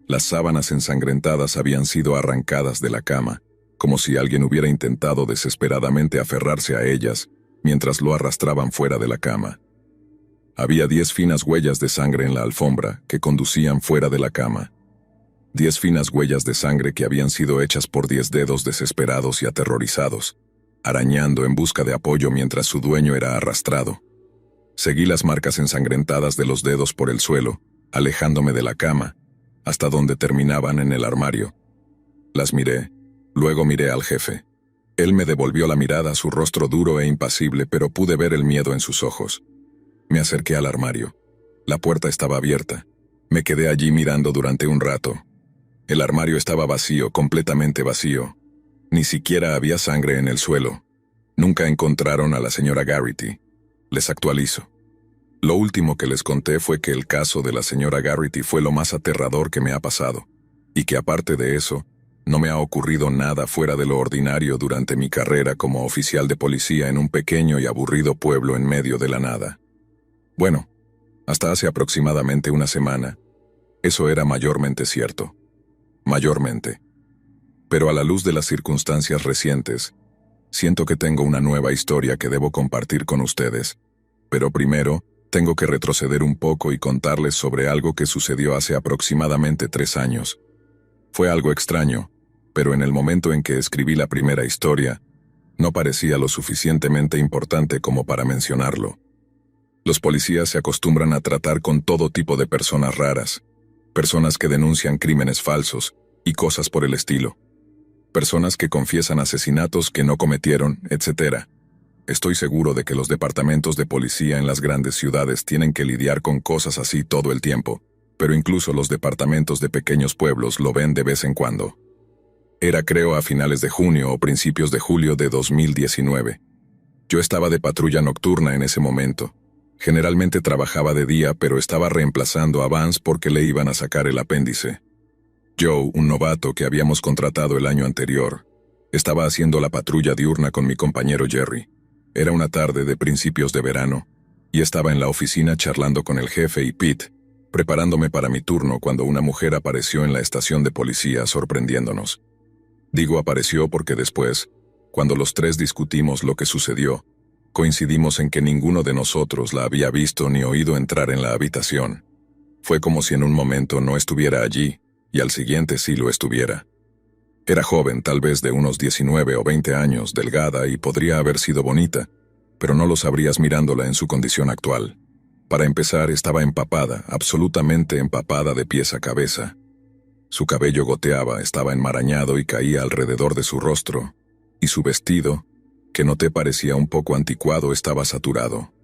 Las sábanas ensangrentadas habían sido arrancadas de la cama, como si alguien hubiera intentado desesperadamente aferrarse a ellas, mientras lo arrastraban fuera de la cama. Había 10 finas huellas de sangre en la alfombra que conducían fuera de la cama. 10 finas huellas de sangre que habían sido hechas por 10 dedos desesperados y aterrorizados, arañando en busca de apoyo mientras su dueño era arrastrado. Seguí las marcas ensangrentadas de los dedos por el suelo, alejándome de la cama, hasta donde terminaban en el armario. Las miré, luego miré al jefe. Él me devolvió la mirada, su rostro duro e impasible, pero pude ver el miedo en sus ojos. Me acerqué al armario. La puerta estaba abierta. Me quedé allí mirando durante un rato. El armario estaba vacío, completamente vacío. Ni siquiera había sangre en el suelo. Nunca encontraron a la señora Garrity. Les actualizo. Lo último que les conté fue que el caso de la señora Garrity fue lo más aterrador que me ha pasado, y que aparte de eso, no me ha ocurrido nada fuera de lo ordinario durante mi carrera como oficial de policía en un pequeño y aburrido pueblo en medio de la nada. Bueno, hasta hace aproximadamente una semana, eso era mayormente cierto. Mayormente. Pero a la luz de las circunstancias recientes, siento que tengo una nueva historia que debo compartir con ustedes. Pero primero, tengo que retroceder un poco y contarles sobre algo que sucedió hace aproximadamente 3 años. Fue algo extraño, pero en el momento en que escribí la primera historia, no parecía lo suficientemente importante como para mencionarlo. Los policías se acostumbran a tratar con todo tipo de personas raras, personas que denuncian crímenes falsos y cosas por el estilo. Personas que confiesan asesinatos que no cometieron, etc. Estoy seguro de que los departamentos de policía en las grandes ciudades tienen que lidiar con cosas así todo el tiempo, pero incluso los departamentos de pequeños pueblos lo ven de vez en cuando. Era, creo, a finales de junio o principios de julio de 2019. Yo estaba de patrulla nocturna en ese momento. Generalmente trabajaba de día, pero estaba reemplazando a Vance porque le iban a sacar el apéndice. Joe, un novato que habíamos contratado el año anterior, estaba haciendo la patrulla diurna con mi compañero Jerry. Era una tarde de principios de verano, y estaba en la oficina charlando con el jefe y Pete, preparándome para mi turno cuando una mujer apareció en la estación de policía sorprendiéndonos. Digo apareció porque después, cuando los 3 discutimos lo que sucedió, coincidimos en que ninguno de nosotros la había visto ni oído entrar en la habitación. Fue como si en un momento no estuviera allí, y al siguiente sí lo estuviera. Era joven, tal vez de unos 19 o 20 años, delgada y podría haber sido bonita, pero no lo sabrías mirándola en su condición actual. Para empezar, estaba empapada, absolutamente empapada de pies a cabeza. Su cabello goteaba, estaba enmarañado y caía alrededor de su rostro, y su vestido, que noté parecía un poco anticuado, estaba saturado.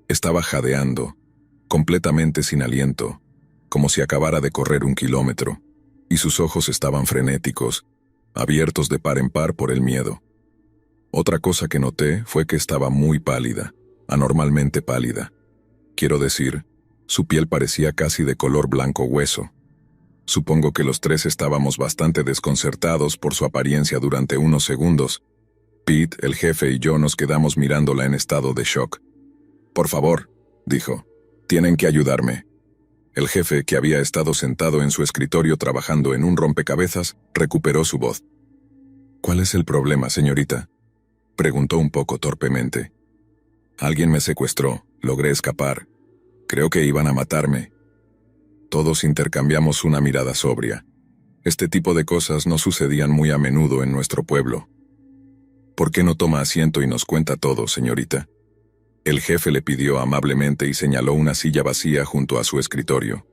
Estaba jadeando, completamente sin aliento, como si acabara de correr 1 kilómetro, y sus ojos estaban frenéticos, abiertos de par en par por el miedo. Otra cosa que noté fue que estaba muy pálida, anormalmente pálida. Quiero decir, su piel parecía casi de color blanco hueso. Supongo que los tres estábamos bastante desconcertados por su apariencia durante unos segundos. Pete, el jefe y yo nos quedamos mirándola en estado de shock. «Por favor», dijo, «tienen que ayudarme». El jefe, que había estado sentado en su escritorio trabajando en un rompecabezas, recuperó su voz. «¿Cuál es el problema, señorita?», preguntó un poco torpemente. «Alguien me secuestró, logré escapar. Creo que iban a matarme». Todos intercambiamos una mirada sobria. Este tipo de cosas no sucedían muy a menudo en nuestro pueblo. «¿Por qué no toma asiento y nos cuenta todo, señorita?». El jefe le pidió amablemente y señaló una silla vacía junto a su escritorio.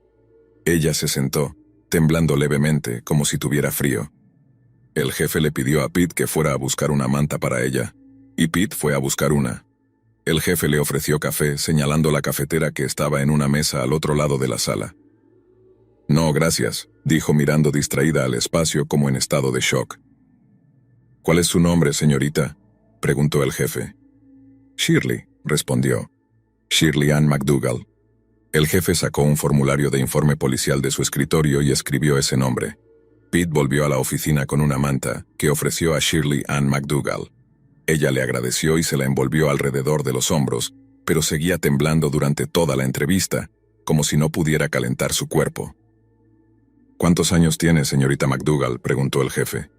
Ella se sentó, temblando levemente, como si tuviera frío. El jefe le pidió a Pete que fuera a buscar una manta para ella, y Pete fue a buscar una. El jefe le ofreció café, señalando la cafetera que estaba en una mesa al otro lado de la sala. «No, gracias», dijo mirando distraída al espacio como en estado de shock. «¿Cuál es su nombre, señorita?», preguntó el jefe. «Shirley», respondió. «Shirley Ann McDougall». El jefe sacó un formulario de informe policial de su escritorio y escribió ese nombre. Pete volvió a la oficina con una manta que ofreció a Shirley Ann McDougall. Ella le agradeció y se la envolvió alrededor de los hombros, pero seguía temblando durante toda la entrevista, como si no pudiera calentar su cuerpo. «¿Cuántos años tiene, señorita McDougall?», preguntó el jefe.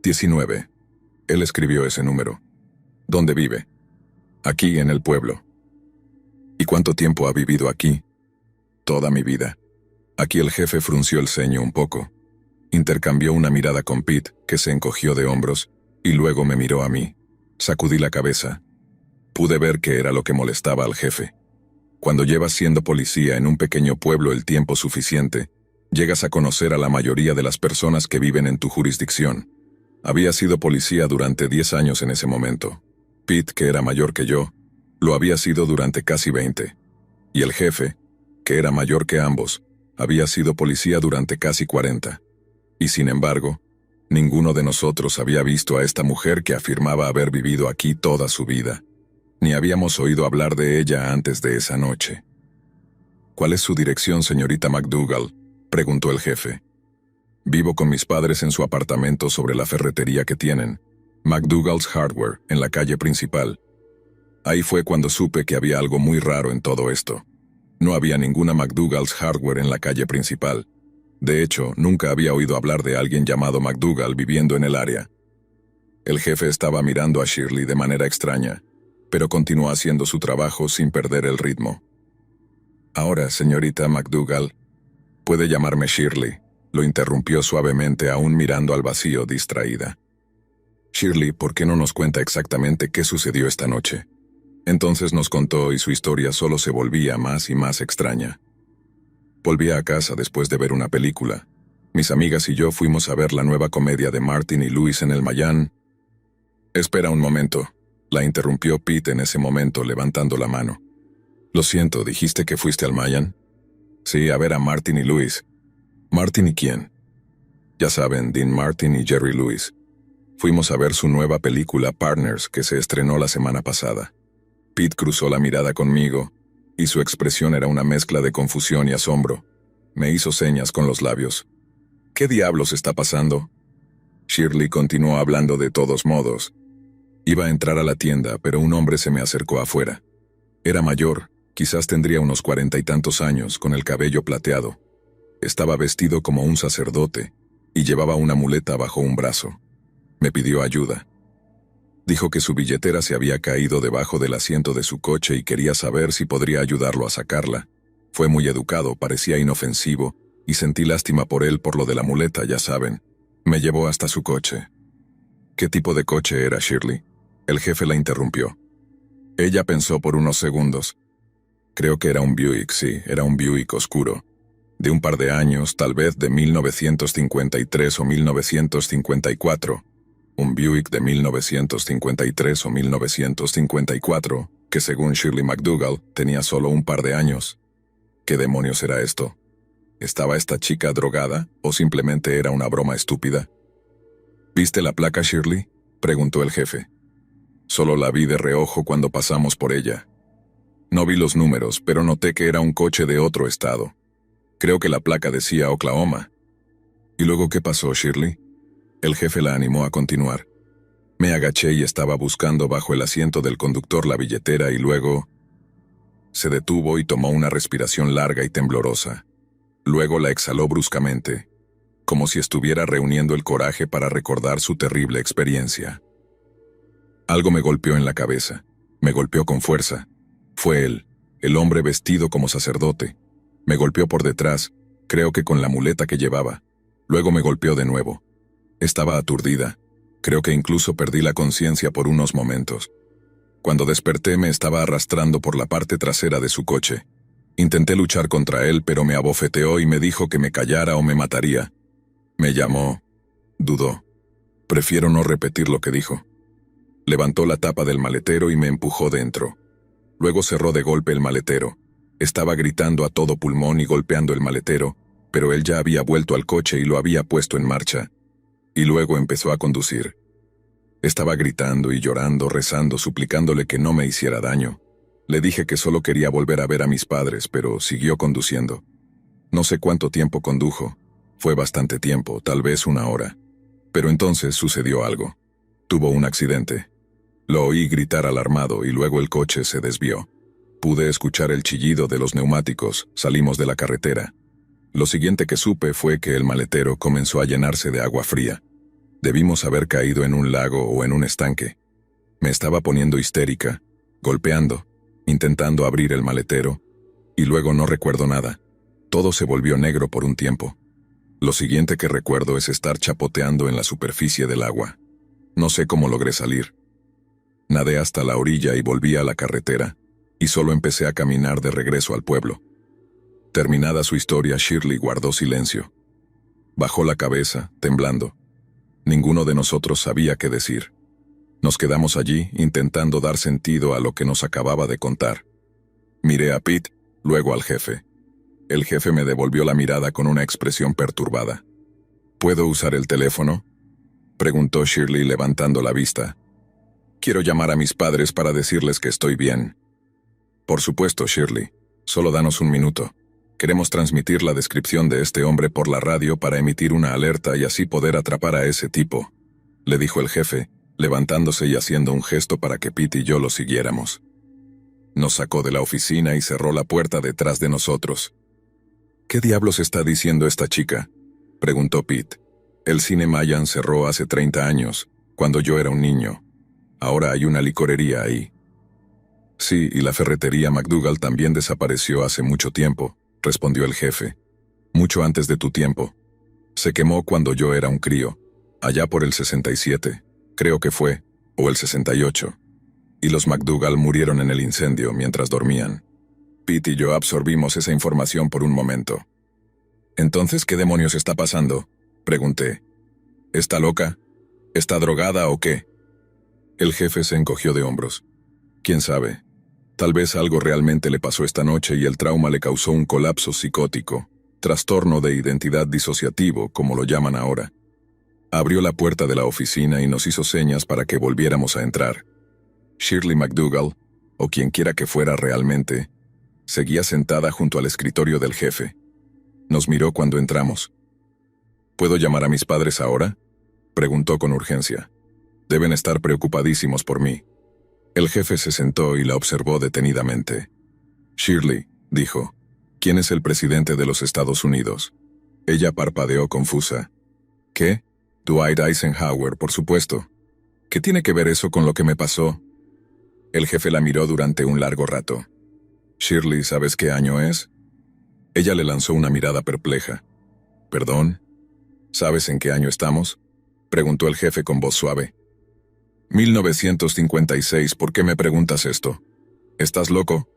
19. Él escribió ese número. «¿Dónde vive?». «Aquí, en el pueblo». «¿Y cuánto tiempo ha vivido aquí?». «Toda mi vida». Aquí el jefe frunció el ceño un poco. Intercambió una mirada con Pete, que se encogió de hombros, y luego me miró a mí. Sacudí la cabeza. Pude ver que era lo que molestaba al jefe. Cuando llevas siendo policía en un pequeño pueblo el tiempo suficiente, llegas a conocer a la mayoría de las personas que viven en tu jurisdicción. Había sido policía durante 10 años en ese momento. Pete, que era mayor que yo, lo había sido durante casi 20. Y el jefe, que era mayor que ambos, había sido policía durante casi 40. Y sin embargo, ninguno de nosotros había visto a esta mujer que afirmaba haber vivido aquí toda su vida. Ni habíamos oído hablar de ella antes de esa noche. «¿Cuál es su dirección, señorita McDougall?», preguntó el jefe. «Vivo con mis padres en su apartamento sobre la ferretería que tienen, McDougall's Hardware, en la calle principal. Ahí fue cuando supe que había algo muy raro en todo esto. No había ninguna McDougall's Hardware en la calle principal. De hecho, nunca había oído hablar de alguien llamado McDougall viviendo en el área». El jefe estaba mirando a Shirley de manera extraña, pero continuó haciendo su trabajo sin perder el ritmo. «Ahora, señorita McDougall, puede llamarme Shirley», lo interrumpió suavemente aún mirando al vacío distraída. «Shirley, ¿por qué no nos cuenta exactamente qué sucedió esta noche?». Entonces nos contó y su historia solo se volvía más y más extraña. «Volví a casa después de ver una película. Mis amigas y yo fuimos a ver la nueva comedia de Martin y Lewis en el Mayan». «Espera un momento», la interrumpió Pete en ese momento levantando la mano. «Lo siento, ¿dijiste que fuiste al Mayan?». «Sí, a ver a Martin y Lewis». «¿Martin y quién?». «Ya saben, Dean Martin y Jerry Lewis. Fuimos a ver su nueva película Partners, que se estrenó la semana pasada». Pete cruzó la mirada conmigo, y su expresión era una mezcla de confusión y asombro. Me hizo señas con los labios. «¿Qué diablos está pasando?». Shirley continuó hablando de todos modos. «Iba a entrar a la tienda, pero un hombre se me acercó afuera. Era mayor, quizás tendría unos 40 y tantos años, con el cabello plateado. Estaba vestido como un sacerdote, y llevaba una muleta bajo un brazo. Me pidió ayuda. Dijo que su billetera se había caído debajo del asiento de su coche y quería saber si podría ayudarlo a sacarla. Fue muy educado, parecía inofensivo, y sentí lástima por él por lo de la muleta, ya saben. Me llevó hasta su coche». «¿Qué tipo de coche era, Shirley?». El jefe la interrumpió. Ella pensó por unos segundos. «Creo que era un Buick, sí, era un Buick oscuro. De un par de años, tal vez de 1953 o 1954. Un Buick de 1953 o 1954, que según Shirley McDougall tenía solo un par de años. ¿Qué demonios era esto? ¿Estaba esta chica drogada o simplemente era una broma estúpida?». ¿Viste la placa, Shirley?, preguntó el jefe. Solo la vi de reojo cuando pasamos por ella. No vi los números, pero noté que era un coche de otro estado. Creo que la placa decía Oklahoma. ¿Y luego qué pasó, Shirley? El jefe la animó a continuar. Me agaché y estaba buscando bajo el asiento del conductor la billetera y luego... Se detuvo y tomó una respiración larga y temblorosa. Luego la exhaló bruscamente, como si estuviera reuniendo el coraje para recordar su terrible experiencia. Algo me golpeó en la cabeza. Me golpeó con fuerza. Fue él, el hombre vestido como sacerdote. Me golpeó por detrás, creo que con la muleta que llevaba. Luego me golpeó de nuevo. Estaba aturdida. Creo que incluso perdí la conciencia por unos momentos. Cuando desperté me estaba arrastrando por la parte trasera de su coche. Intenté luchar contra él, pero me abofeteó y me dijo que me callara o me mataría. Me llamó. Dudó. Prefiero no repetir lo que dijo. Levantó la tapa del maletero y me empujó dentro. Luego cerró de golpe el maletero. Estaba gritando a todo pulmón y golpeando el maletero, pero él ya había vuelto al coche y lo había puesto en marcha. Y luego empezó a conducir. Estaba gritando y llorando, rezando, suplicándole que no me hiciera daño. Le dije que solo quería volver a ver a mis padres, pero siguió conduciendo. No sé cuánto tiempo condujo. Fue bastante tiempo, tal vez 1 hora. Pero entonces sucedió algo. Tuvo un accidente. Lo oí gritar alarmado y luego el coche se desvió. Pude escuchar el chillido de los neumáticos, salimos de la carretera. Lo siguiente que supe fue que el maletero comenzó a llenarse de agua fría. Debimos haber caído en un lago o en un estanque. Me estaba poniendo histérica, golpeando, intentando abrir el maletero, y luego no recuerdo nada. Todo se volvió negro por un tiempo. Lo siguiente que recuerdo es estar chapoteando en la superficie del agua. No sé cómo logré salir. Nadé hasta la orilla y volví a la carretera, y solo empecé a caminar de regreso al pueblo. Terminada su historia, Shirley guardó silencio. Bajó la cabeza, temblando. Ninguno de nosotros sabía qué decir. Nos quedamos allí, intentando dar sentido a lo que nos acababa de contar. Miré a Pete, luego al jefe. El jefe me devolvió la mirada con una expresión perturbada. ¿Puedo usar el teléfono?, preguntó Shirley levantando la vista. Quiero llamar a mis padres para decirles que estoy bien. Por supuesto, Shirley. Solo danos 1 minuto. Queremos transmitir la descripción de este hombre por la radio para emitir una alerta y así poder atrapar a ese tipo, le dijo el jefe, levantándose y haciendo un gesto para que Pete y yo lo siguiéramos. Nos sacó de la oficina y cerró la puerta detrás de nosotros. ¿Qué diablos está diciendo esta chica?, preguntó Pete. El cine Mayan cerró hace 30 años, cuando yo era un niño. Ahora hay una licorería ahí. Sí, y la ferretería McDougall también desapareció hace mucho tiempo, respondió el jefe. Mucho antes de tu tiempo. Se quemó cuando yo era un crío, allá por el 67, creo que fue, o el 68. Y los McDougall murieron en el incendio mientras dormían. Pete y yo absorbimos esa información por un momento. ¿Entonces qué demonios está pasando?, pregunté. ¿Está loca? ¿Está drogada o qué? El jefe se encogió de hombros. ¿Quién sabe? Tal vez algo realmente le pasó esta noche y el trauma le causó un colapso psicótico, trastorno de identidad disociativo, como lo llaman ahora. Abrió la puerta de la oficina y nos hizo señas para que volviéramos a entrar. Shirley McDougall, o quien quiera que fuera realmente, seguía sentada junto al escritorio del jefe. Nos miró cuando entramos. ¿Puedo llamar a mis padres ahora?, preguntó con urgencia. Deben estar preocupadísimos por mí. El jefe se sentó y la observó detenidamente. Shirley, dijo, ¿quién es el presidente de los Estados Unidos? Ella parpadeó confusa. ¿Qué? Dwight Eisenhower, por supuesto. ¿Qué tiene que ver eso con lo que me pasó? El jefe la miró durante un largo rato. Shirley, ¿sabes qué año es? Ella le lanzó una mirada perpleja. ¿Perdón? ¿Sabes en qué año estamos?, preguntó el jefe con voz suave. 1956, ¿por qué me preguntas esto? ¿Estás loco?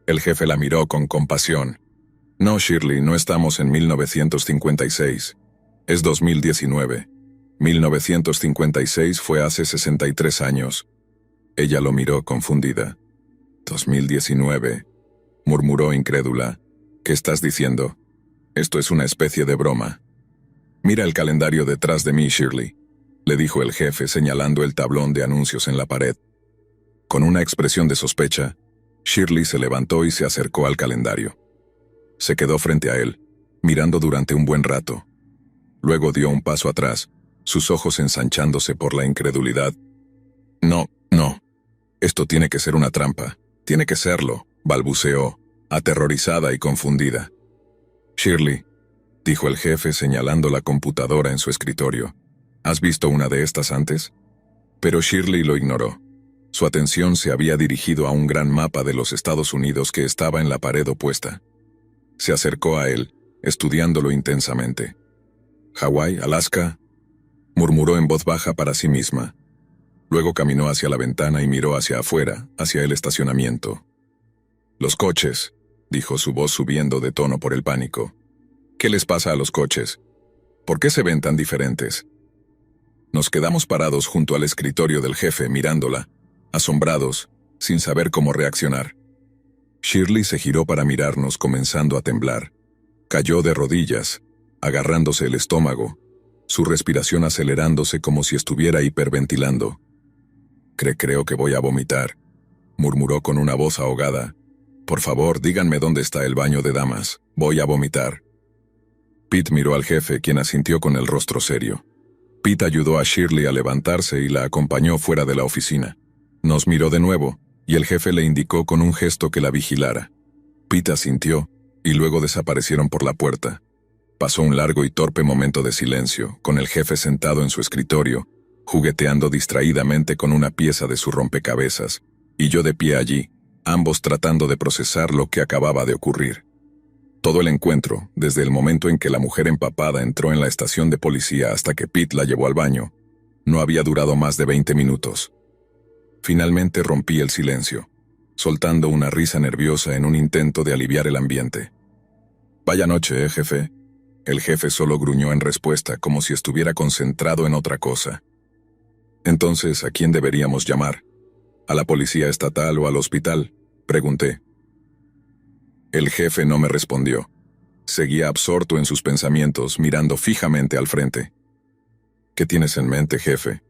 El jefe la miró con compasión. No, Shirley, no estamos en 1956. Es 2019. 1956 fue hace 63 años. Ella lo miró confundida. 2019, murmuró incrédula. ¿Qué estás diciendo? Esto es una especie de broma. Mira el calendario detrás de mí, Shirley. le dijo el jefe señalando el tablón de anuncios en la pared. Con una expresión de sospecha, Shirley se levantó y se acercó al calendario. Se quedó frente a él, mirando durante un buen rato. Luego dio un paso atrás, sus ojos ensanchándose por la incredulidad. No. Esto tiene que ser una trampa. Tiene que serlo, balbuceó, aterrorizada y confundida. Shirley, dijo el jefe señalando la computadora en su escritorio. ¿Has visto una de estas antes? Pero Shirley lo ignoró. Su atención se había dirigido a un gran mapa de los Estados Unidos que estaba en la pared opuesta. Se acercó a él, estudiándolo intensamente. «Hawái, Alaska», murmuró en voz baja para sí misma. Luego caminó hacia la ventana y miró hacia afuera, hacia el estacionamiento. «Los coches», dijo su voz subiendo de tono por el pánico. «¿Qué les pasa a los coches? ¿Por qué se ven tan diferentes?» Nos quedamos parados junto al escritorio del jefe mirándola, asombrados, sin saber cómo reaccionar. Shirley se giró para mirarnos comenzando a temblar. Cayó de rodillas, agarrándose el estómago, su respiración acelerándose como si estuviera hiperventilando. Creo que voy a vomitar», murmuró con una voz ahogada. «Por favor, díganme dónde está el baño de damas. Voy a vomitar». Pete miró al jefe, quien asintió con el rostro serio. Pete ayudó a Shirley a levantarse y la acompañó fuera de la oficina. Nos miró de nuevo, y el jefe le indicó con un gesto que la vigilara. Pete asintió, y luego desaparecieron por la puerta. Pasó un largo y torpe momento de silencio, con el jefe sentado en su escritorio, jugueteando distraídamente con una pieza de su rompecabezas, y yo de pie allí, ambos tratando de procesar lo que acababa de ocurrir. Todo el encuentro, desde el momento en que la mujer empapada entró en la estación de policía hasta que Pete la llevó al baño, no había durado más de 20 minutos. Finalmente rompí el silencio, soltando una risa nerviosa en un intento de aliviar el ambiente. «Vaya noche, jefe». El jefe solo gruñó en respuesta, como si estuviera concentrado en otra cosa. «Entonces, ¿a quién deberíamos llamar? ¿A la policía estatal o al hospital?», pregunté. El jefe no me respondió. Seguía absorto en sus pensamientos, mirando fijamente al frente. «¿Qué tienes en mente, jefe?»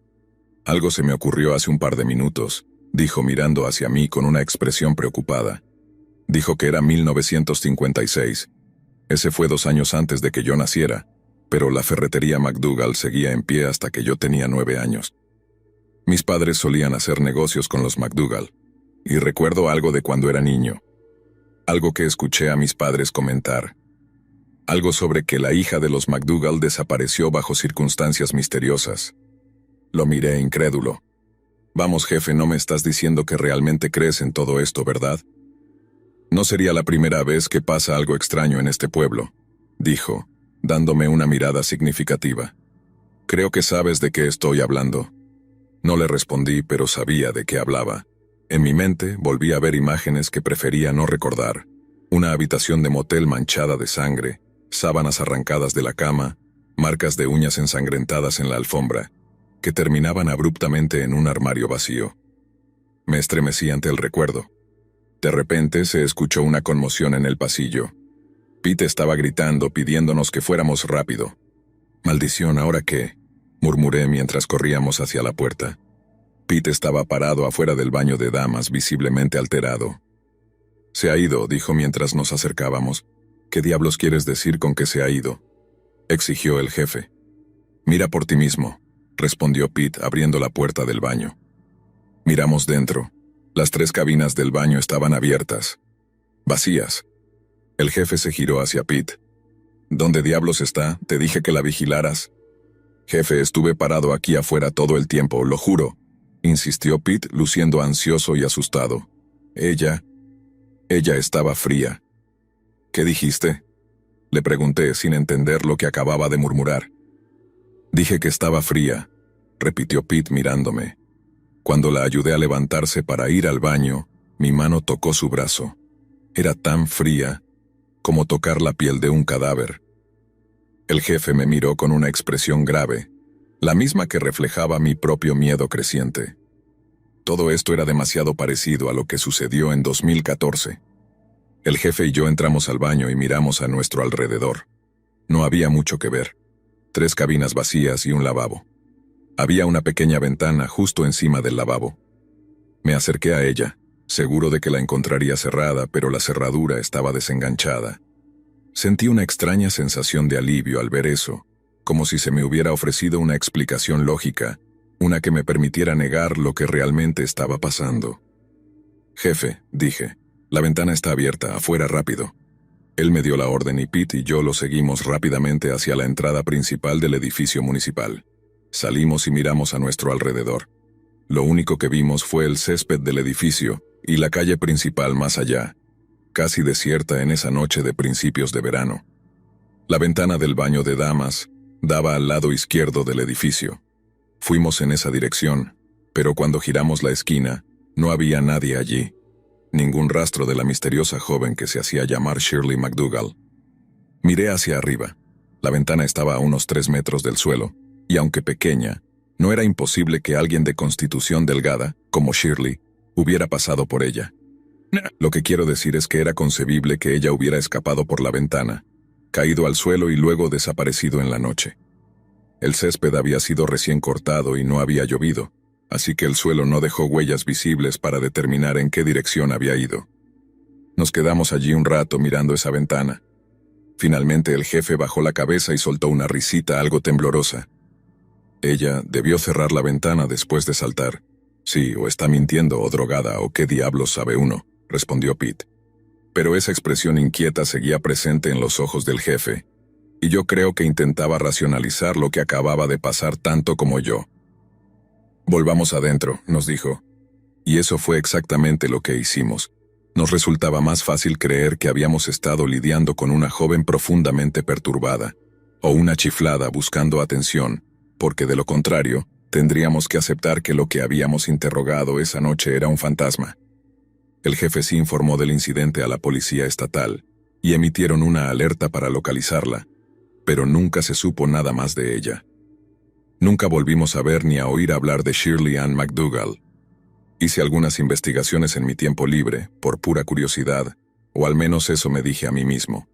«Algo se me ocurrió hace un par de minutos», dijo mirando hacia mí con una expresión preocupada. Dijo que era 1956. Ese fue 2 años antes de que yo naciera, pero la ferretería McDougall seguía en pie hasta que yo tenía 9 años. Mis padres solían hacer negocios con los McDougall, y recuerdo algo de cuando era niño. Algo que escuché a mis padres comentar. Algo sobre que la hija de los McDougall desapareció bajo circunstancias misteriosas. Lo miré incrédulo. «Vamos, jefe, no me estás diciendo que realmente crees en todo esto, ¿verdad?» «No sería la primera vez que pasa algo extraño en este pueblo», dijo, dándome una mirada significativa. «Creo que sabes de qué estoy hablando». No le respondí, pero sabía de qué hablaba. En mi mente volví a ver imágenes que prefería no recordar. Una habitación de motel manchada de sangre, sábanas arrancadas de la cama, marcas de uñas ensangrentadas en la alfombra, que terminaban abruptamente en un armario vacío. Me estremecí ante el recuerdo. De repente se escuchó una conmoción en el pasillo. Pete estaba gritando, pidiéndonos que fuéramos rápido. «Maldición, ¿ahora qué?», murmuré mientras corríamos hacia la puerta. Pete estaba parado afuera del baño de damas, visiblemente alterado. «Se ha ido», dijo mientras nos acercábamos. «¿Qué diablos quieres decir con que se ha ido?», exigió el jefe. «Mira por ti mismo», respondió Pete abriendo la puerta del baño. Miramos dentro. Las 3 cabinas del baño estaban abiertas. Vacías. El jefe se giró hacia Pete. «¿Dónde diablos está? Te dije que la vigilaras». «Jefe, estuve parado aquí afuera todo el tiempo, lo juro», insistió Pete, luciendo ansioso y asustado. Ella estaba fría». «¿Qué dijiste?», le pregunté sin entender lo que acababa de murmurar. «Dije que estaba fría», repitió Pete mirándome. Cuando la ayudé a levantarse para ir al baño, mi mano tocó su brazo. Era tan fría como tocar la piel de un cadáver. El jefe me miró con una expresión grave, la misma que reflejaba mi propio miedo creciente. Todo esto era demasiado parecido a lo que sucedió en 2014. El jefe y yo entramos al baño y miramos a nuestro alrededor. No había mucho que ver. 3 cabinas vacías y un lavabo. Había una pequeña ventana justo encima del lavabo. Me acerqué a ella, seguro de que la encontraría cerrada, pero la cerradura estaba desenganchada. Sentí una extraña sensación de alivio al ver eso, como si se me hubiera ofrecido una explicación lógica, una que me permitiera negar lo que realmente estaba pasando. «Jefe», dije, «la ventana está abierta, afuera rápido». Él me dio la orden y Pete y yo lo seguimos rápidamente hacia la entrada principal del edificio municipal. Salimos y miramos a nuestro alrededor. Lo único que vimos fue el césped del edificio y la calle principal más allá, casi desierta en esa noche de principios de verano. La ventana del baño de damas daba al lado izquierdo del edificio. Fuimos en esa dirección, pero cuando giramos la esquina, no había nadie allí. Ningún rastro de la misteriosa joven que se hacía llamar Shirley McDougal. Miré hacia arriba. La ventana estaba a unos 3 metros del suelo, y aunque pequeña, no era imposible que alguien de constitución delgada, como Shirley, hubiera pasado por ella. Lo que quiero decir es que era concebible que ella hubiera escapado por la ventana, caído al suelo y luego desaparecido en la noche. El césped había sido recién cortado y no había llovido, así que el suelo no dejó huellas visibles para determinar en qué dirección había ido. Nos quedamos allí un rato mirando esa ventana. Finalmente el jefe bajó la cabeza y soltó una risita algo temblorosa. Ella debió cerrar la ventana después de saltar. Sí, o está mintiendo o drogada o qué diablos sabe uno, respondió Pete. Pero esa expresión inquieta seguía presente en los ojos del jefe, y yo creo que intentaba racionalizar lo que acababa de pasar tanto como yo. «Volvamos adentro», nos dijo. Y eso fue exactamente lo que hicimos. Nos resultaba más fácil creer que habíamos estado lidiando con una joven profundamente perturbada, o una chiflada buscando atención, porque de lo contrario, tendríamos que aceptar que lo que habíamos interrogado esa noche era un fantasma. El jefe sí informó del incidente a la policía estatal, y emitieron una alerta para localizarla, pero nunca se supo nada más de ella. Nunca volvimos a ver ni a oír hablar de Shirley Ann McDougal. Hice algunas investigaciones en mi tiempo libre, por pura curiosidad, o al menos eso me dije a mí mismo.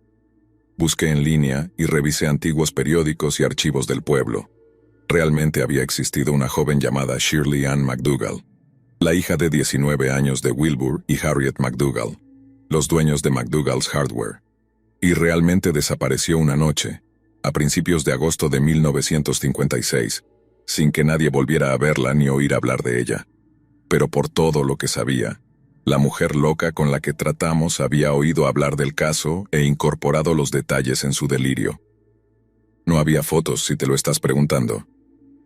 Busqué en línea y revisé antiguos periódicos y archivos del pueblo. Realmente había existido una joven llamada Shirley Ann McDougal, la hija de 19 años de Wilbur y Harriet McDougal, los dueños de McDougal's Hardware. Y realmente desapareció una noche, a principios de agosto de 1956, sin que nadie volviera a verla ni oír hablar de ella. Pero por todo lo que sabía, la mujer loca con la que tratamos había oído hablar del caso e incorporado los detalles en su delirio. No había fotos, si te lo estás preguntando.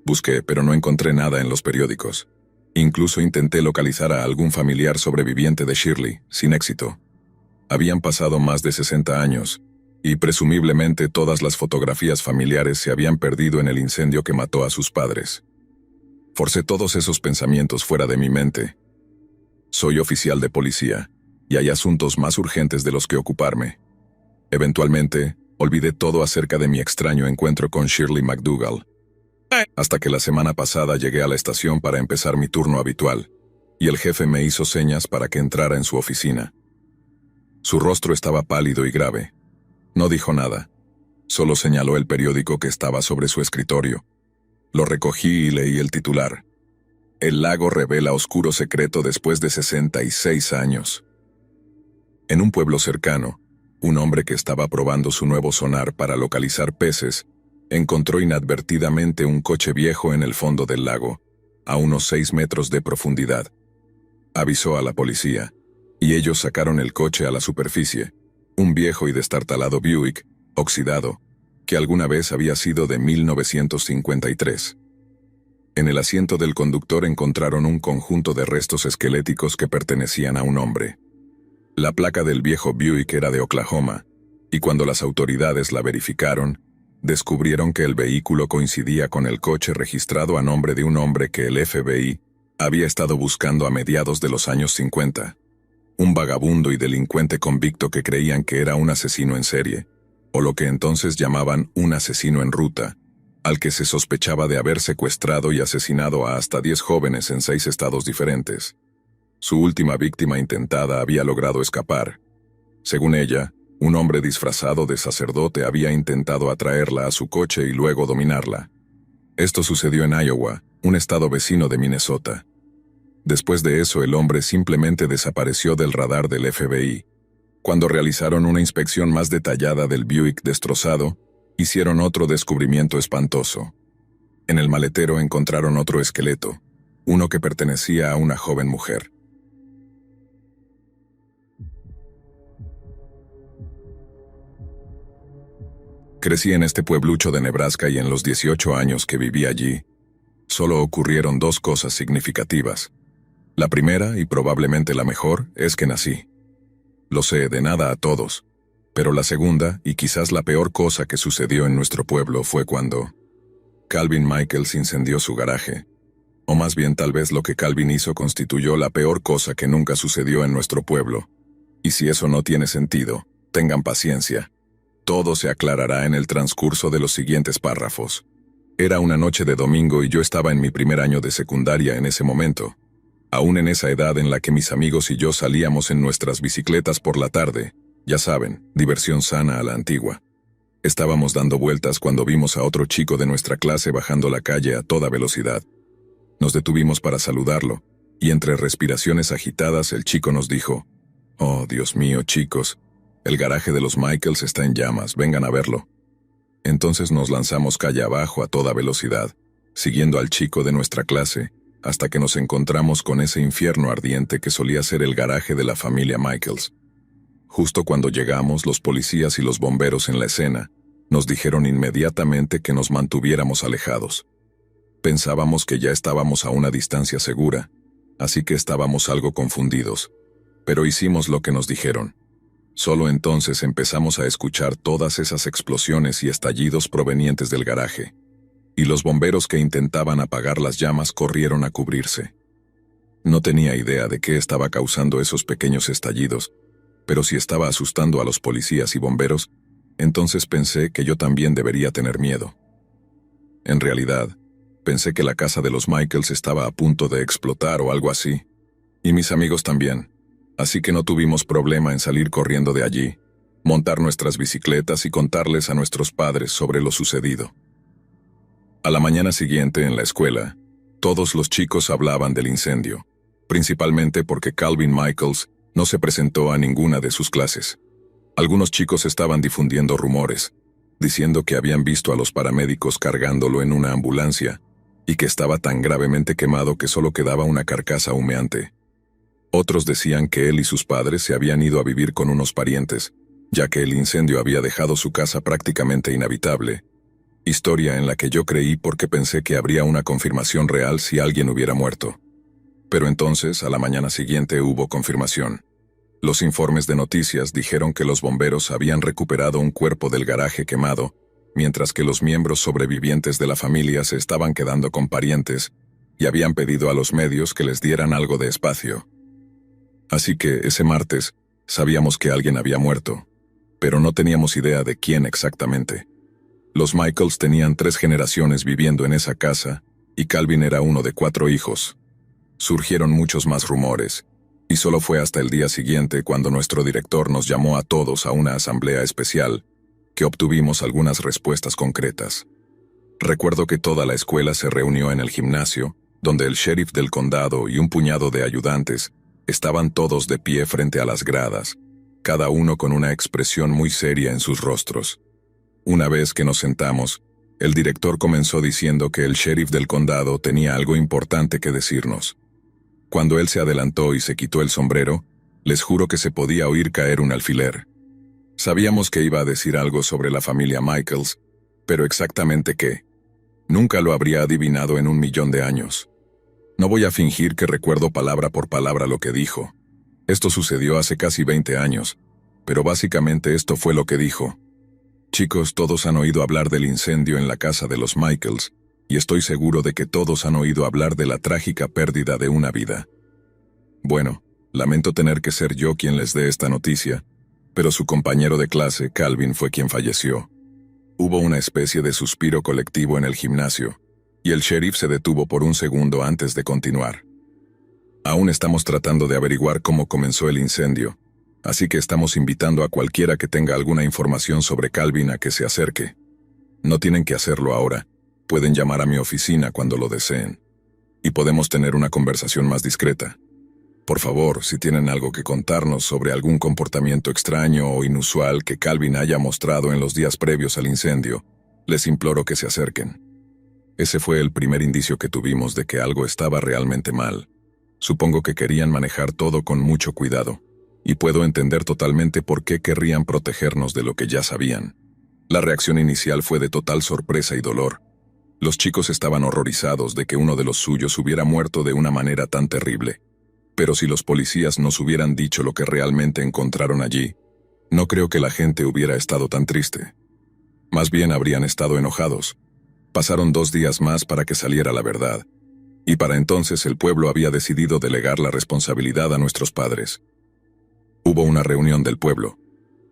Busqué, pero no encontré nada en los periódicos. Incluso intenté localizar a algún familiar sobreviviente de Shirley, sin éxito. Habían pasado más de 60 años, y presumiblemente todas las fotografías familiares se habían perdido en el incendio que mató a sus padres. Forcé todos esos pensamientos fuera de mi mente. Soy oficial de policía, y hay asuntos más urgentes de los que ocuparme. Eventualmente, olvidé todo acerca de mi extraño encuentro con Shirley McDougal, hasta que la semana pasada llegué a la estación para empezar mi turno habitual, y el jefe me hizo señas para que entrara en su oficina. Su rostro estaba pálido y grave. No dijo nada, solo señaló el periódico que estaba sobre su escritorio. Lo recogí y leí el titular. El lago revela oscuro secreto después de 66 años. En un pueblo cercano, un hombre que estaba probando su nuevo sonar para localizar peces, encontró inadvertidamente un coche viejo en el fondo del lago, a unos 6 metros de profundidad. Avisó a la policía, y ellos sacaron el coche a la superficie, un viejo y destartalado Buick, oxidado, que alguna vez había sido de 1953. En el asiento del conductor encontraron un conjunto de restos esqueléticos que pertenecían a un hombre. La placa del viejo Buick era de Oklahoma, y cuando las autoridades la verificaron, descubrieron que el vehículo coincidía con el coche registrado a nombre de un hombre que el FBI había estado buscando a mediados de los años 50. Un vagabundo y delincuente convicto que creían que era un asesino en serie, o lo que entonces llamaban un asesino en ruta, al que se sospechaba de haber secuestrado y asesinado a hasta 10 jóvenes en 6 estados diferentes. Su última víctima intentada había logrado escapar. Según ella, un hombre disfrazado de sacerdote había intentado atraerla a su coche y luego dominarla. Esto sucedió en Iowa, un estado vecino de Minnesota. Después de eso, el hombre simplemente desapareció del radar del FBI. Cuando realizaron una inspección más detallada del Buick destrozado, hicieron otro descubrimiento espantoso. En el maletero encontraron otro esqueleto, uno que pertenecía a una joven mujer. Crecí en este pueblucho de Nebraska y en los 18 años que viví allí, solo ocurrieron dos cosas significativas. La primera, y probablemente la mejor, es que nací. Lo sé, de nada a todos. Pero la segunda, y quizás la peor cosa que sucedió en nuestro pueblo fue cuando Calvin Michaels incendió su garaje. O más bien tal vez lo que Calvin hizo constituyó la peor cosa que nunca sucedió en nuestro pueblo. Y si eso no tiene sentido, tengan paciencia. Todo se aclarará en el transcurso de los siguientes párrafos. Era una noche de domingo y yo estaba en mi primer año de secundaria en ese momento. Aún en esa edad en la que mis amigos y yo salíamos en nuestras bicicletas por la tarde, ya saben, diversión sana a la antigua. Estábamos dando vueltas cuando vimos a otro chico de nuestra clase bajando la calle a toda velocidad. Nos detuvimos para saludarlo, y entre respiraciones agitadas el chico nos dijo: «Oh, Dios mío, chicos, el garaje de los Michaels está en llamas, vengan a verlo». Entonces nos lanzamos calle abajo a toda velocidad, siguiendo al chico de nuestra clase, hasta que nos encontramos con ese infierno ardiente que solía ser el garaje de la familia Michaels. Justo cuando llegamos, los policías y los bomberos en la escena nos dijeron inmediatamente que nos mantuviéramos alejados. Pensábamos que ya estábamos a una distancia segura, así que estábamos algo confundidos, pero hicimos lo que nos dijeron. Solo entonces empezamos a escuchar todas esas explosiones y estallidos provenientes del garaje, y los bomberos que intentaban apagar las llamas corrieron a cubrirse. No tenía idea de qué estaba causando esos pequeños estallidos, pero si estaba asustando a los policías y bomberos, entonces pensé que yo también debería tener miedo. En realidad, pensé que la casa de los Michaels estaba a punto de explotar o algo así, y mis amigos también, así que no tuvimos problema en salir corriendo de allí, montar nuestras bicicletas y contarles a nuestros padres sobre lo sucedido. A la mañana siguiente en la escuela, todos los chicos hablaban del incendio, principalmente porque Calvin Michaels no se presentó a ninguna de sus clases. Algunos chicos estaban difundiendo rumores, diciendo que habían visto a los paramédicos cargándolo en una ambulancia y que estaba tan gravemente quemado que solo quedaba una carcasa humeante. Otros decían que él y sus padres se habían ido a vivir con unos parientes, ya que el incendio había dejado su casa prácticamente inhabitable, historia en la que yo creí porque pensé que habría una confirmación real si alguien hubiera muerto. Pero entonces, a la mañana siguiente hubo confirmación. Los informes de noticias dijeron que los bomberos habían recuperado un cuerpo del garaje quemado, mientras que los miembros sobrevivientes de la familia se estaban quedando con parientes y habían pedido a los medios que les dieran algo de espacio. Así que ese martes sabíamos que alguien había muerto, pero no teníamos idea de quién exactamente. Los Michaels tenían 3 generaciones viviendo en esa casa y Calvin era uno de 4 hijos. Surgieron muchos más rumores, y solo fue hasta el día siguiente cuando nuestro director nos llamó a todos a una asamblea especial que obtuvimos algunas respuestas concretas. Recuerdo que toda la escuela se reunió en el gimnasio, donde el sheriff del condado y un puñado de ayudantes estaban todos de pie frente a las gradas, cada uno con una expresión muy seria en sus rostros. Una vez que nos sentamos, el director comenzó diciendo que el sheriff del condado tenía algo importante que decirnos. Cuando él se adelantó y se quitó el sombrero, les juro que se podía oír caer un alfiler. Sabíamos que iba a decir algo sobre la familia Michaels, pero exactamente qué. Nunca lo habría adivinado en 1.000.000 de años. No voy a fingir que recuerdo palabra por palabra lo que dijo. Esto sucedió hace casi 20 años, pero básicamente esto fue lo que dijo. Chicos, todos han oído hablar del incendio en la casa de los Michaels, y estoy seguro de que todos han oído hablar de la trágica pérdida de una vida. Bueno, lamento tener que ser yo quien les dé esta noticia, pero su compañero de clase, Calvin, fue quien falleció. Hubo una especie de suspiro colectivo en el gimnasio, y el sheriff se detuvo por un segundo antes de continuar. Aún estamos tratando de averiguar cómo comenzó el incendio, así que estamos invitando a cualquiera que tenga alguna información sobre Calvin a que se acerque. No tienen que hacerlo ahora. Pueden llamar a mi oficina cuando lo deseen. y podemos tener una conversación más discreta. Por favor, si tienen algo que contarnos sobre algún comportamiento extraño o inusual que Calvin haya mostrado en los días previos al incendio, les imploro que se acerquen. Ese fue el primer indicio que tuvimos de que algo estaba realmente mal. Supongo que querían manejar todo con mucho cuidado, y puedo entender totalmente por qué querrían protegernos de lo que ya sabían. La reacción inicial fue de total sorpresa y dolor. Los chicos estaban horrorizados de que uno de los suyos hubiera muerto de una manera tan terrible. Pero si los policías nos hubieran dicho lo que realmente encontraron allí, no creo que la gente hubiera estado tan triste. Más bien habrían estado enojados. Pasaron 2 días más para que saliera la verdad, y para entonces el pueblo había decidido delegar la responsabilidad a nuestros padres. Hubo una reunión del pueblo.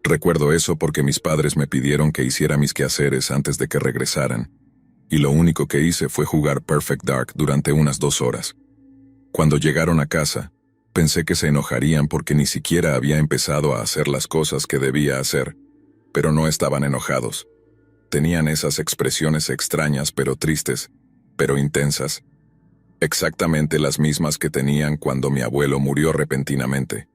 Recuerdo eso porque mis padres me pidieron que hiciera mis quehaceres antes de que regresaran, y lo único que hice fue jugar Perfect Dark durante unas 2 horas. Cuando llegaron a casa, pensé que se enojarían porque ni siquiera había empezado a hacer las cosas que debía hacer, pero no estaban enojados. Tenían esas expresiones extrañas pero tristes, pero intensas. Exactamente las mismas que tenían cuando mi abuelo murió repentinamente.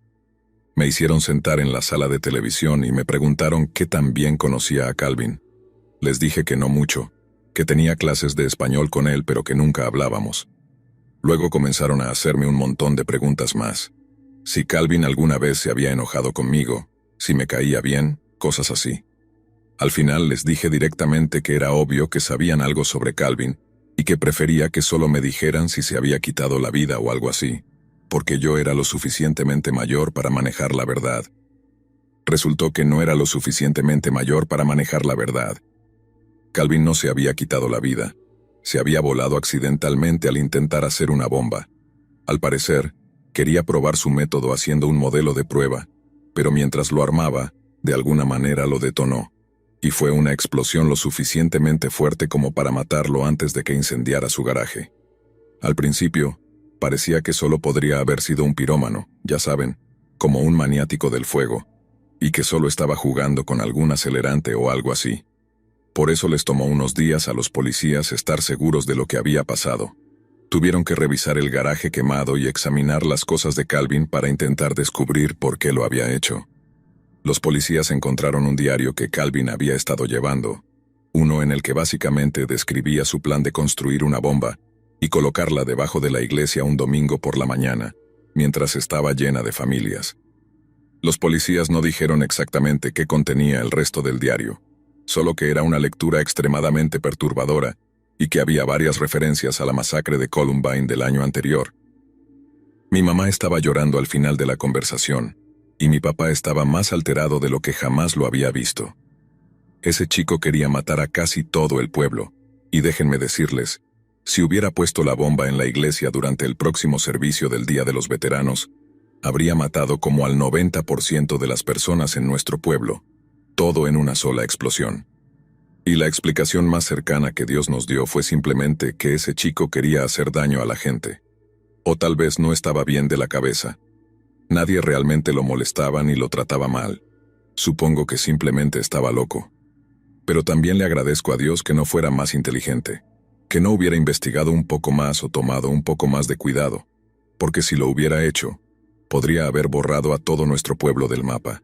Me hicieron sentar en la sala de televisión y me preguntaron qué tan bien conocía a Calvin. Les dije que no mucho, que tenía clases de español con él pero que nunca hablábamos. Luego comenzaron a hacerme un montón de preguntas más. Si Calvin alguna vez se había enojado conmigo, si me caía bien, cosas así. Al final les dije directamente que era obvio que sabían algo sobre Calvin y que prefería que solo me dijeran si se había quitado la vida o algo así, porque yo era lo suficientemente mayor para manejar la verdad. Resultó que no era lo suficientemente mayor para manejar la verdad. Calvin no se había quitado la vida. Se había volado accidentalmente al intentar hacer una bomba. Al parecer, quería probar su método haciendo un modelo de prueba, pero mientras lo armaba, de alguna manera lo detonó, y fue una explosión lo suficientemente fuerte como para matarlo antes de que incendiara su garaje. Al principio, parecía que solo podría haber sido un pirómano, ya saben, como un maniático del fuego, y que solo estaba jugando con algún acelerante o algo así. Por eso les tomó unos días a los policías estar seguros de lo que había pasado. Tuvieron que revisar el garaje quemado y examinar las cosas de Calvin para intentar descubrir por qué lo había hecho. Los policías encontraron un diario que Calvin había estado llevando, uno en el que básicamente describía su plan de construir una bomba y colocarla debajo de la iglesia un domingo por la mañana, mientras estaba llena de familias. Los policías no dijeron exactamente qué contenía el resto del diario, solo que era una lectura extremadamente perturbadora y que había varias referencias a la masacre de Columbine del año anterior. Mi mamá estaba llorando al final de la conversación, y mi papá estaba más alterado de lo que jamás lo había visto. Ese chico quería matar a casi todo el pueblo, y déjenme decirles, si hubiera puesto la bomba en la iglesia durante el próximo servicio del Día de los Veteranos, habría matado como al 90% de las personas en nuestro pueblo, todo en una sola explosión. Y la explicación más cercana que Dios nos dio fue simplemente que ese chico quería hacer daño a la gente. O tal vez no estaba bien de la cabeza. Nadie realmente lo molestaba ni lo trataba mal. Supongo que simplemente estaba loco. Pero también le agradezco a Dios que no fuera más inteligente, que no hubiera investigado un poco más o tomado un poco más de cuidado, porque si lo hubiera hecho, podría haber borrado a todo nuestro pueblo del mapa.